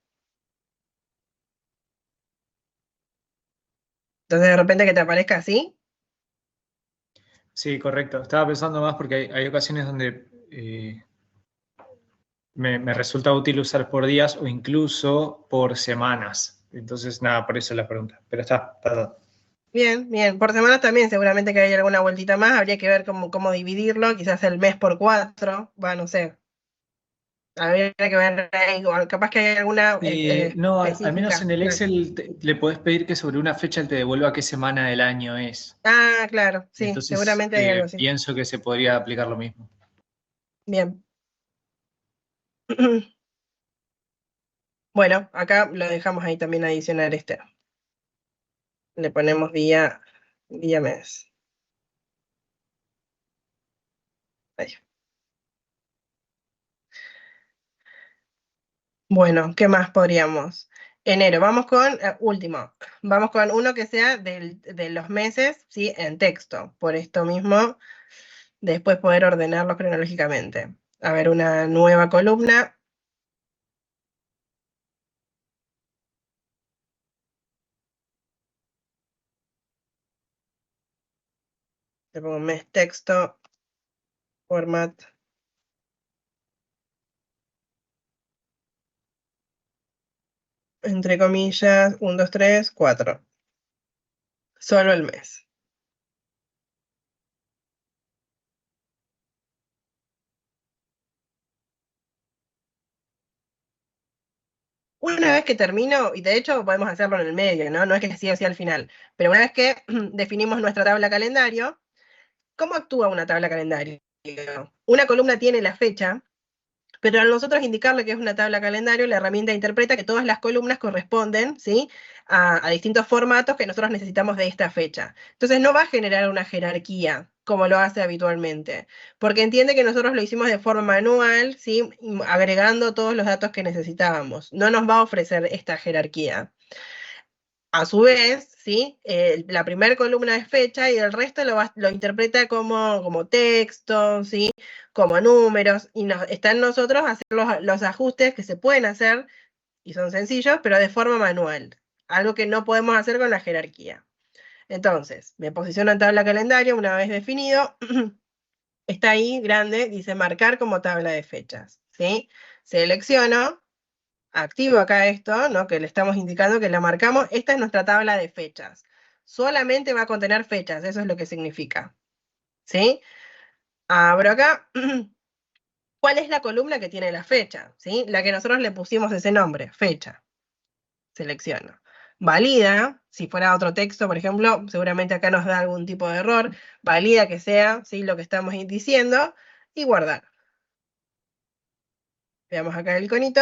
Entonces de repente que te aparezca así. Sí, correcto. Estaba pensando más porque hay ocasiones donde me resulta útil usar por días o incluso por semanas. Entonces, nada, por eso la pregunta. Pero está, perdón. Bien, bien. Por semanas también seguramente que hay alguna vueltita más. Habría que ver cómo dividirlo. Quizás el mes por 4. Va, no sé. Habría que ver ahí, o capaz que hay alguna No, al menos específica. en el Excel le podés pedir que sobre una fecha él te devuelva qué semana del año es. Ah, claro, sí, Entonces, seguramente hay algo así. pienso que se podría aplicar lo mismo. Bien. Bueno, acá lo dejamos ahí también adicionar este. Le ponemos día mes. Ahí. Bueno, ¿qué más podríamos? Enero, vamos con, último, vamos con uno que sea de los meses, ¿sí? En texto. Por esto mismo, después poder ordenarlos cronológicamente. A ver, una nueva columna. Le pongo mes texto, format. Entre comillas, 1, 2, 3, 4. Solo el mes. Una vez que termino, y de hecho podemos hacerlo en el medio, ¿no? No es que sí o sí al final, pero una vez que definimos nuestra tabla calendario, ¿cómo actúa una tabla calendario? Una columna tiene la fecha, pero al nosotros indicarle que es una tabla calendario, la herramienta interpreta que todas las columnas corresponden, ¿sí? a distintos formatos que nosotros necesitamos de esta fecha. Entonces no va a generar una jerarquía como lo hace habitualmente, porque entiende que nosotros lo hicimos de forma manual, ¿sí? Agregando todos los datos que necesitábamos. No nos va a ofrecer esta jerarquía. A su vez, ¿sí? La primera columna es fecha y el resto lo interpreta como texto, ¿sí? Como números, y está en nosotros hacer los ajustes que se pueden hacer, y son sencillos, pero de forma manual, algo que no podemos hacer con la jerarquía. Entonces, me posiciono en tabla calendario, una vez definido, está ahí, grande, dice marcar como tabla de fechas, ¿sí? Selecciono, activo acá esto, ¿no? Que le estamos indicando que la marcamos. Esta es nuestra tabla de fechas. Solamente va a contener fechas, eso es lo que significa. ¿Sí? Abro acá. ¿Cuál es la columna que tiene la fecha? ¿Sí? La que nosotros le pusimos ese nombre, fecha. Selecciono. Valida, si fuera otro texto, por ejemplo, seguramente acá nos da algún tipo de error. Valida que sea, ¿sí? Lo que estamos diciendo y guardar. Veamos acá el iconito.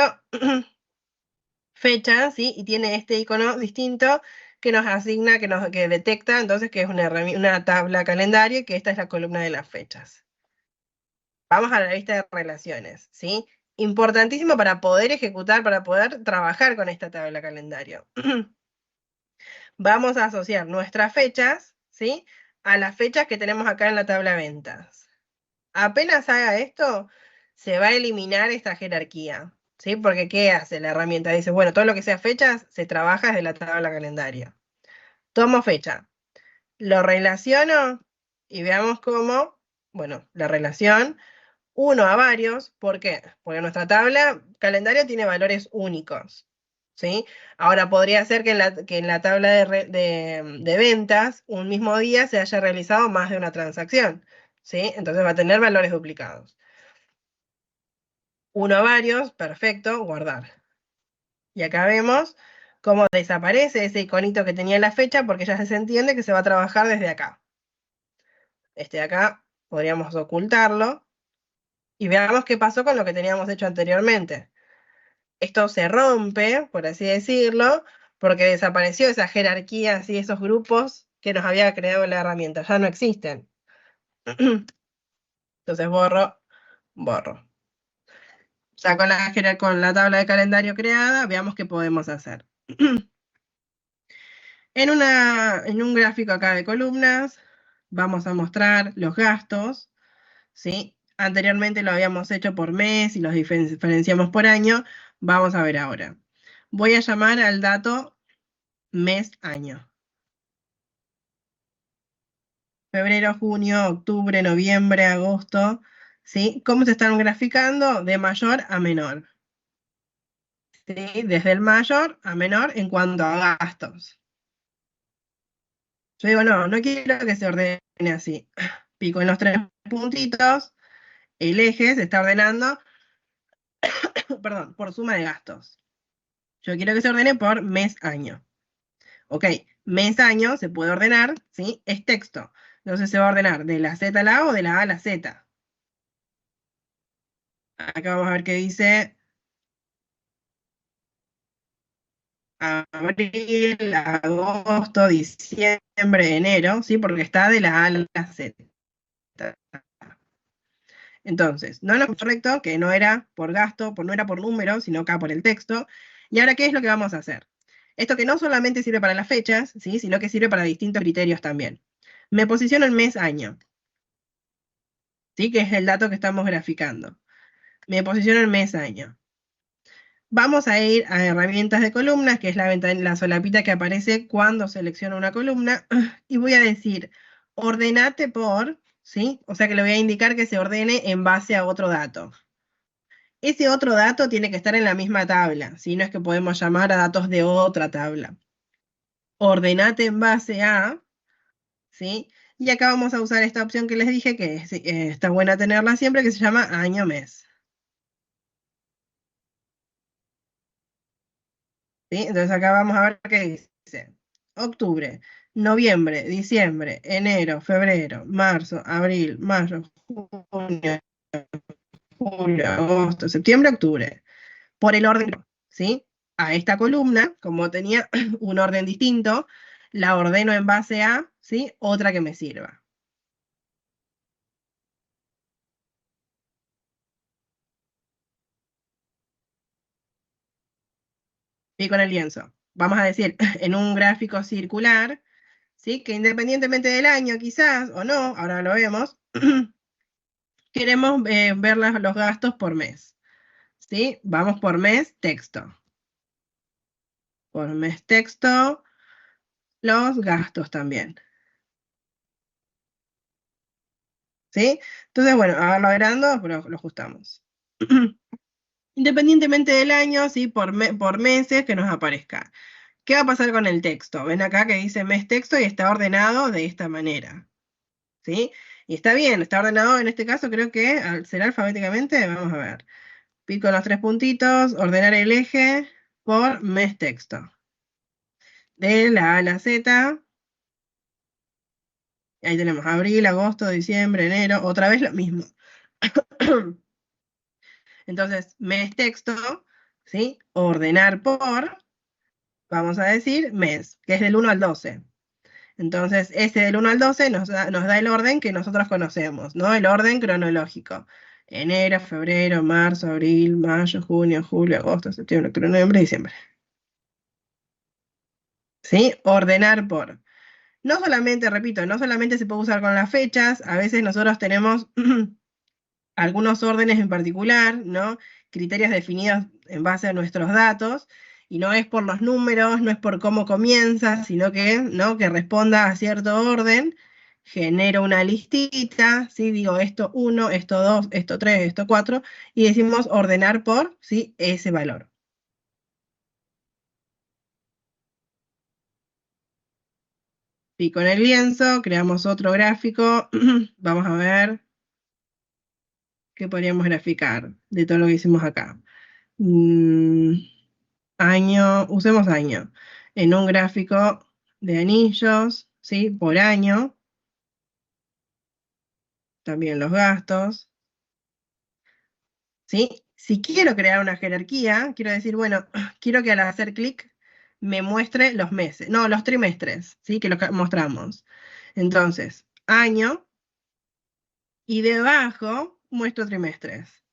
Fecha, ¿sí? Y tiene este icono distinto que nos asigna, que detecta entonces que es una tabla calendario y que esta es la columna de las fechas. Vamos a la lista de relaciones, ¿sí? Importantísimo para poder ejecutar, para poder trabajar con esta tabla calendario. Vamos a asociar nuestras fechas, ¿sí? A las fechas que tenemos acá en la tabla ventas. Apenas haga esto, se va a eliminar esta jerarquía, ¿sí? Porque ¿qué hace la herramienta? Dice, bueno, todo lo que sea fechas se trabaja desde la tabla calendario. Tomo fecha, lo relaciono y veamos cómo, bueno, la relación 1 a varios, ¿por qué? Porque nuestra tabla calendario tiene valores únicos, ¿sí? Ahora podría ser que en la tabla de ventas un mismo día se haya realizado más de una transacción, ¿sí? Entonces va a tener valores duplicados. 1 a varios, perfecto, guardar. Y acá vemos cómo desaparece ese iconito que tenía la fecha porque ya se entiende que se va a trabajar desde acá. Este de acá podríamos ocultarlo y veamos qué pasó con lo que teníamos hecho anteriormente. Esto se rompe, por así decirlo, porque desapareció esa jerarquía, así, esos grupos que nos había creado la herramienta, ya no existen. Entonces borro. Ya con la tabla de calendario creada, veamos qué podemos hacer. En un gráfico acá de columnas, vamos a mostrar los gastos, ¿sí? Anteriormente lo habíamos hecho por mes y los diferenciamos por año. Vamos a ver ahora. Voy a llamar al dato mes-año. Febrero, junio, octubre, noviembre, agosto, ¿sí? ¿Cómo se están graficando? De mayor a menor. ¿Sí? Desde el mayor a menor en cuanto a gastos. Yo digo, no quiero que se ordene así. Pico en los 3 puntitos, el eje se está ordenando perdón, por suma de gastos. Yo quiero que se ordene por mes-año. Ok, mes-año se puede ordenar, ¿sí? Es texto. Entonces se va a ordenar de la Z a la A o de la A a la Z. Acá vamos a ver qué dice abril, agosto, diciembre, enero, ¿sí? Porque está de la A a la Z. Entonces, no es correcto, que no era por gasto, no era por número, sino acá por el texto. Y ahora, ¿qué es lo que vamos a hacer? Esto que no solamente sirve para las fechas, ¿sí? Sino que sirve para distintos criterios también. Me posiciono en mes-año, ¿sí? Que es el dato que estamos graficando. Me posiciono en mes-año. Vamos a ir a herramientas de columnas, que es la solapita que aparece cuando selecciono una columna, y voy a decir, ordenate por, ¿sí? O sea que le voy a indicar que se ordene en base a otro dato. Ese otro dato tiene que estar en la misma tabla, si no es que podemos llamar a datos de otra tabla. Ordenate en base a, ¿sí? Y acá vamos a usar esta opción que les dije que está buena tenerla siempre, que se llama año-mes. ¿Sí? Entonces acá vamos a ver qué dice. Octubre, noviembre, diciembre, enero, febrero, marzo, abril, mayo, junio, julio, agosto, septiembre, octubre. Por el orden, ¿sí? A esta columna, como tenía un orden distinto, la ordeno en base a, ¿sí? Otra que me sirva. Y con el lienzo. Vamos a decir, en un gráfico circular, ¿sí? Que independientemente del año, quizás, o no, ahora lo vemos, queremos ver los gastos por mes. ¿Sí? Vamos por mes, texto. Por mes, texto, los gastos también. ¿Sí? Entonces, bueno, a verlo agrando, pero lo ajustamos. Independientemente del año, ¿sí? Por meses que nos aparezca. ¿Qué va a pasar con el texto? Ven acá que dice mes texto y está ordenado de esta manera. ¿Sí? Y está bien, está ordenado en este caso, creo que será alfabéticamente. Vamos a ver. Pico los tres puntitos, ordenar el eje por mes texto. De la A a la Z. Ahí tenemos abril, agosto, diciembre, enero. Otra vez lo mismo. Entonces, mes texto, ¿sí? Ordenar por, vamos a decir, mes, que es del 1 al 12. Entonces, ese del 1 al 12 nos da el orden que nosotros conocemos, ¿no? El orden cronológico. Enero, febrero, marzo, abril, mayo, junio, julio, agosto, septiembre, octubre, noviembre, diciembre. ¿Sí? Ordenar por. No solamente, repito, no solamente se puede usar con las fechas, a veces nosotros tenemos algunos órdenes en particular, ¿no? Criterios definidos en base a nuestros datos, y no es por los números, no es por cómo comienza, sino que, ¿no? Que responda a cierto orden, genero una listita, ¿sí? Digo esto 1, esto 2, esto 3, esto 4, y decimos ordenar por, ¿sí? Ese valor. Y con el lienzo creamos otro gráfico, vamos a ver qué podríamos graficar de todo lo que hicimos acá. Año, usemos año, en un gráfico de anillos, ¿sí? Por año, también los gastos, ¿sí? Si quiero crear una jerarquía, quiero decir, bueno, quiero que al hacer clic me muestre los meses, no, los trimestres, ¿sí? Que lo mostramos. Entonces, año, y debajo muestro trimestres.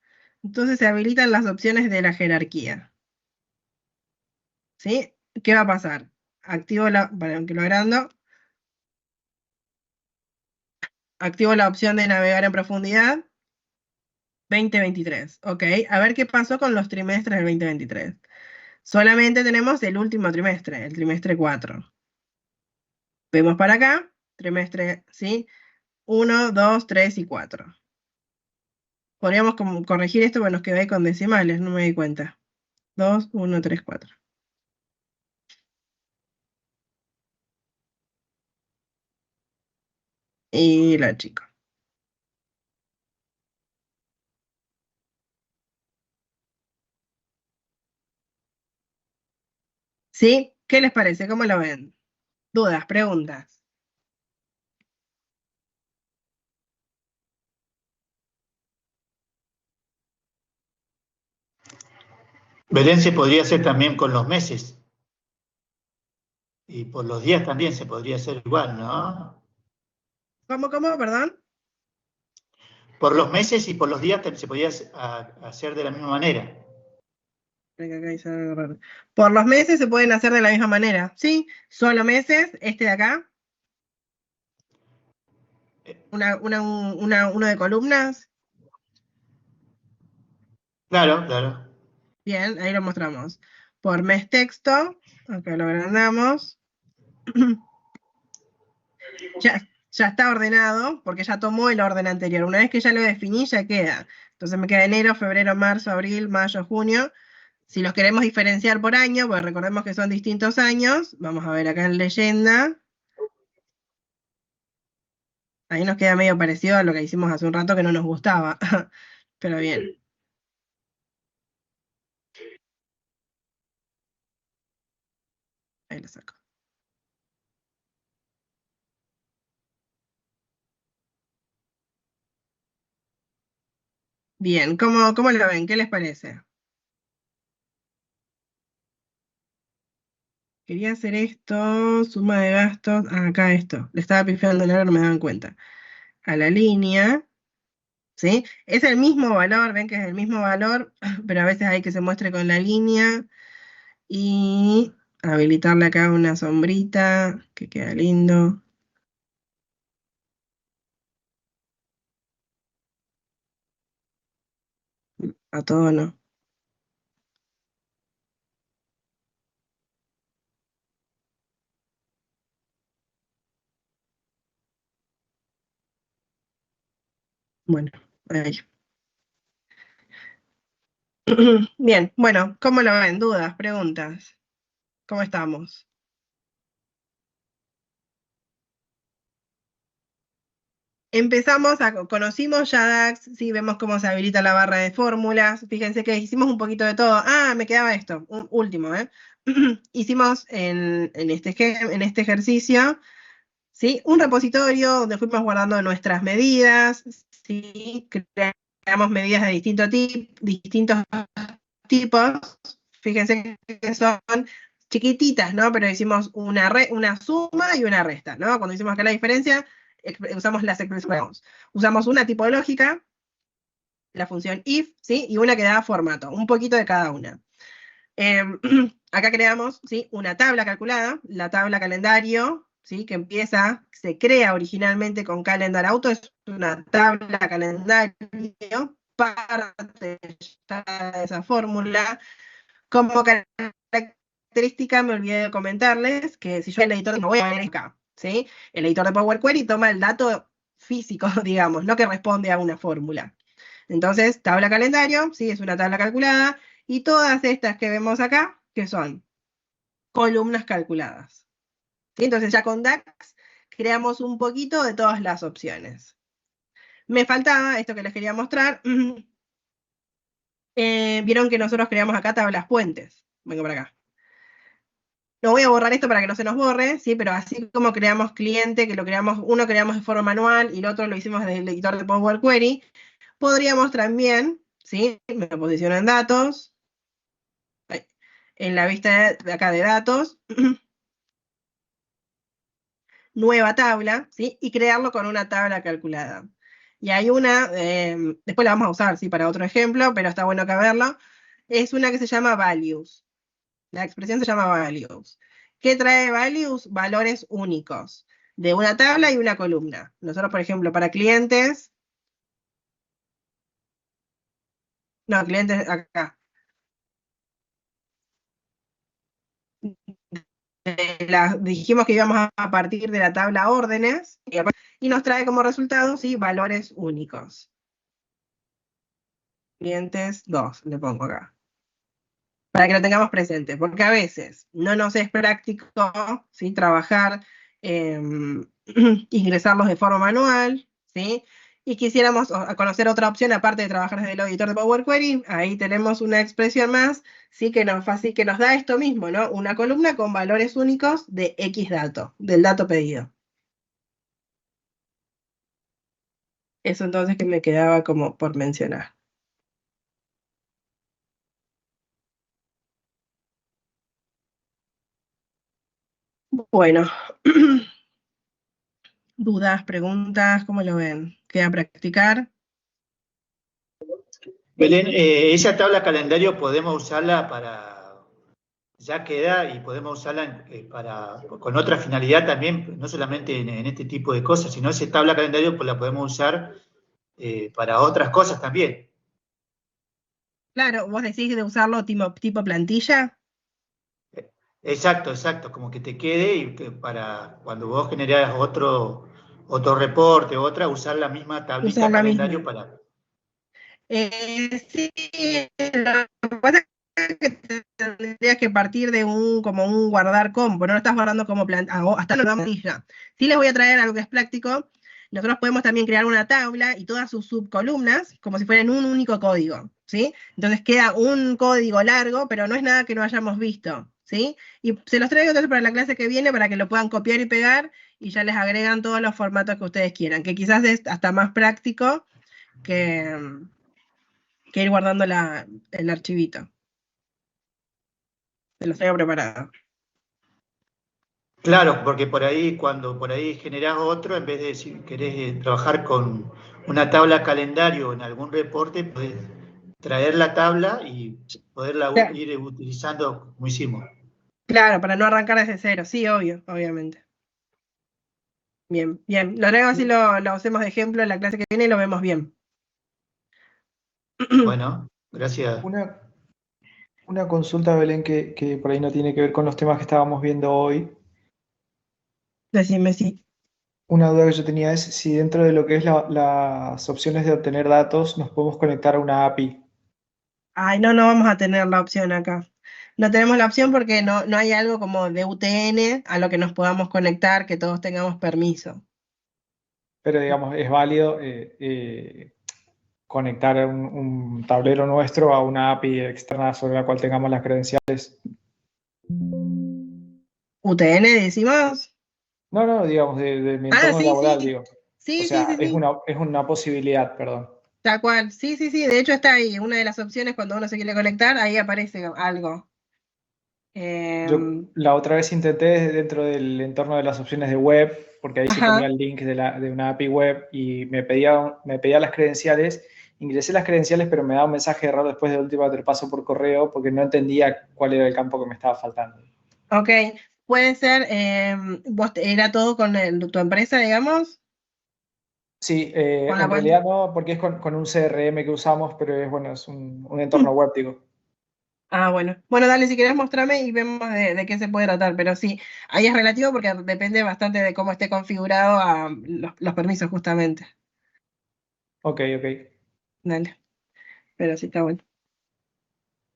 Entonces se habilitan las opciones de la jerarquía, ¿sí? ¿Qué va a pasar? Activo para que lo agrando. Activo la opción de navegar en profundidad. 2023, ok. A ver qué pasó con los trimestres del 2023. Solamente tenemos el último trimestre, el trimestre 4. Vemos para acá, trimestre, ¿sí? 1, 2, 3 y 4. Podríamos corregir esto, porque nos quedó ahí con decimales, no me di cuenta. 2, 1, 3, 4. Y la chica. ¿Sí? ¿Qué les parece? ¿Cómo lo ven? ¿Dudas, preguntas? Belén se podría hacer también con los meses. Y por los días también se podría hacer igual, ¿no? ¿Cómo, perdón? Por los meses y por los días se podría hacer de la misma manera. Espera que acá hice algo raro. Por los meses se pueden hacer de la misma manera, ¿sí? Solo meses, este de acá, uno de columnas. Claro, claro. Bien, ahí lo mostramos. Por mes texto, acá lo agrandamos. Ya está ordenado, porque ya tomó el orden anterior. Una vez que ya lo definí, ya queda. Entonces me queda enero, febrero, marzo, abril, mayo, junio. Si los queremos diferenciar por año, pues recordemos que son distintos años, vamos a ver acá en leyenda. Ahí nos queda medio parecido a lo que hicimos hace un rato que no nos gustaba. Pero bien. Ahí lo saco. Bien, ¿cómo lo ven? ¿Qué les parece? Quería hacer esto, suma de gastos. Ah, acá esto. Le estaba pifiando el hora, no me daban cuenta. A la línea, ¿sí? Es el mismo valor, ven que es el mismo valor, pero a veces hay que se muestre con la línea y habilitarle acá una sombrita, que queda lindo. A todo no. Bueno, ahí. Bien, bueno, ¿cómo lo ven? ¿Dudas? ¿Preguntas? ¿Cómo estamos? Conocimos ya DAX, sí, vemos cómo se habilita la barra de fórmulas. Fíjense que hicimos un poquito de todo. Ah, me quedaba esto, un último, ¿eh? Hicimos en este ejercicio, ¿sí? Un repositorio donde fuimos guardando nuestras medidas, ¿sí? Creamos medidas de distintos tipos. Fíjense que son chiquititas, ¿no? Pero hicimos una suma y una resta, ¿no? Cuando hicimos acá la diferencia, usamos las expresiones. Usamos una tipológica, la función if, ¿sí? Y una que da formato, un poquito de cada una. Acá creamos, ¿sí? Una tabla calculada, la tabla calendario, ¿sí? Que se crea originalmente con Calendar Auto, es una tabla calendario, parte de esa fórmula. Como característica, me olvidé de comentarles que si yo el editor no voy a ver acá, ¿sí? El editor de Power Query toma el dato físico, digamos, no que responde a una fórmula. Entonces, tabla calendario, ¿sí? Es una tabla calculada, y todas estas que vemos acá, que son columnas calculadas. ¿Sí? Entonces, ya con DAX creamos un poquito de todas las opciones. Me faltaba esto que les quería mostrar. Vieron que nosotros creamos acá tablas puentes. Vengo por acá. No voy a borrar esto para que no se nos borre, ¿sí? Pero así como creamos cliente, que uno creamos de forma manual y el otro lo hicimos desde el editor de Power Query, podríamos también, ¿sí? Me posiciono en datos, en la vista de acá de datos, nueva tabla, ¿sí? Y crearlo con una tabla calculada. Y hay una, después la vamos a usar, ¿sí? Para otro ejemplo, pero está bueno que verlo. Es una que se llama values. La expresión se llama values. ¿Qué trae values? Valores únicos de una tabla y una columna. Nosotros, por ejemplo, para clientes, no, clientes acá. Dijimos que íbamos a partir de la tabla órdenes y nos trae como resultado, ¿sí? Valores únicos. Clientes 2, le pongo acá. Para que lo tengamos presente, porque a veces no nos es práctico, ¿sí? Trabajar, ingresarlos de forma manual, ¿sí? y quisiéramos conocer otra opción aparte de trabajar desde el editor de Power Query, ahí tenemos una expresión más, sí, que nos da esto mismo, ¿no? Una columna con valores únicos de X dato, del dato pedido. Eso entonces que me quedaba como por mencionar. Bueno, dudas, preguntas, ¿cómo lo ven? ¿Queda practicar? Belén, esa tabla calendario podemos usarla para, ya queda, y podemos usarla con otra finalidad también, no solamente en este tipo de cosas, sino esa tabla calendario pues la podemos usar para otras cosas también. Claro, vos decís de usarlo tipo plantilla. Exacto, como que te quede y para cuando vos generás otro reporte, usar la misma tablita Usar la calendario misma. para... Sí, lo que pasa es que tendrías que partir de como un guardar compo, no lo estás guardando como hasta la plantilla. Sí les voy a traer algo que es práctico. Nosotros podemos también crear una tabla y todas sus subcolumnas como si fueran un único código, ¿sí? Entonces queda un código largo, pero no es nada que no hayamos visto, ¿sí? Y se los traigo entonces para la clase que viene para que lo puedan copiar y pegar y ya les agregan todos los formatos que ustedes quieran, que quizás es hasta más práctico que ir guardando el archivito. Se los traigo preparado. Claro, porque cuando por ahí generás otro, en vez de si querés trabajar con una tabla calendario en algún reporte, podés traer la tabla y poderla Claro, ir utilizando como hicimos. claro, para no arrancar desde cero, sí, obviamente. Bien, bien. Lo traigo así lo usemos de ejemplo en la clase que viene y lo vemos bien. Bueno, gracias. Una consulta, Belén, que por ahí no tiene que ver con los temas que estábamos viendo hoy. Decime sí. Una duda que yo tenía es si dentro de lo que es las opciones de obtener datos nos podemos conectar a una API. Ay, no vamos a tener la opción acá. No tenemos la opción porque no hay algo como de UTN a lo que nos podamos conectar, que todos tengamos permiso. Pero digamos, es válido conectar un tablero nuestro a una API externa sobre la cual tengamos las credenciales. ¿UTN decimos? No, digamos, de mi Ah, entorno sí, laboral, sí. digo. O Sí, sí, sea, sí, sí. es una posibilidad, perdón. Tal cual. Sí, sí, sí. De hecho está ahí. Una de las opciones cuando uno se quiere conectar, ahí aparece algo. Yo la otra vez intenté dentro del entorno de las opciones de web, porque ahí sí Ajá. tenía el link de una API web y me pedía las credenciales. Ingresé las credenciales, pero me daba un mensaje de error después de última te paso por correo porque no entendía cuál era el campo que me estaba faltando. Ok. Puede ser, ¿era todo con tu empresa, digamos? Sí, Con la en cual. realidad no, porque es con un CRM que usamos, pero es bueno, es un entorno web, digo. Ah, bueno. Bueno, dale, si querés mostrarme y vemos de qué se puede tratar, pero sí, ahí es relativo porque depende bastante de cómo esté configurado los permisos, justamente. Ok. Dale, pero sí está bueno.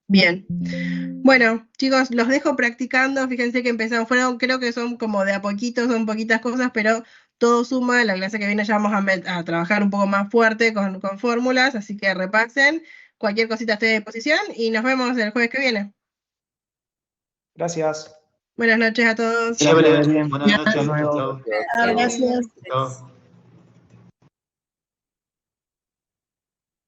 Bien. Bueno, chicos, los dejo practicando. Fíjense que empezamos, creo que son como de a poquito, son poquitas cosas, pero todo suma. La clase que viene ya vamos a trabajar un poco más fuerte con fórmulas, así que repasen. Cualquier cosita esté a disposición y nos vemos el jueves que viene. Gracias. Buenas noches a todos. Chévere, Gracias, Belén. buenas Hasta noches, luego. chao. Gracias. Chao.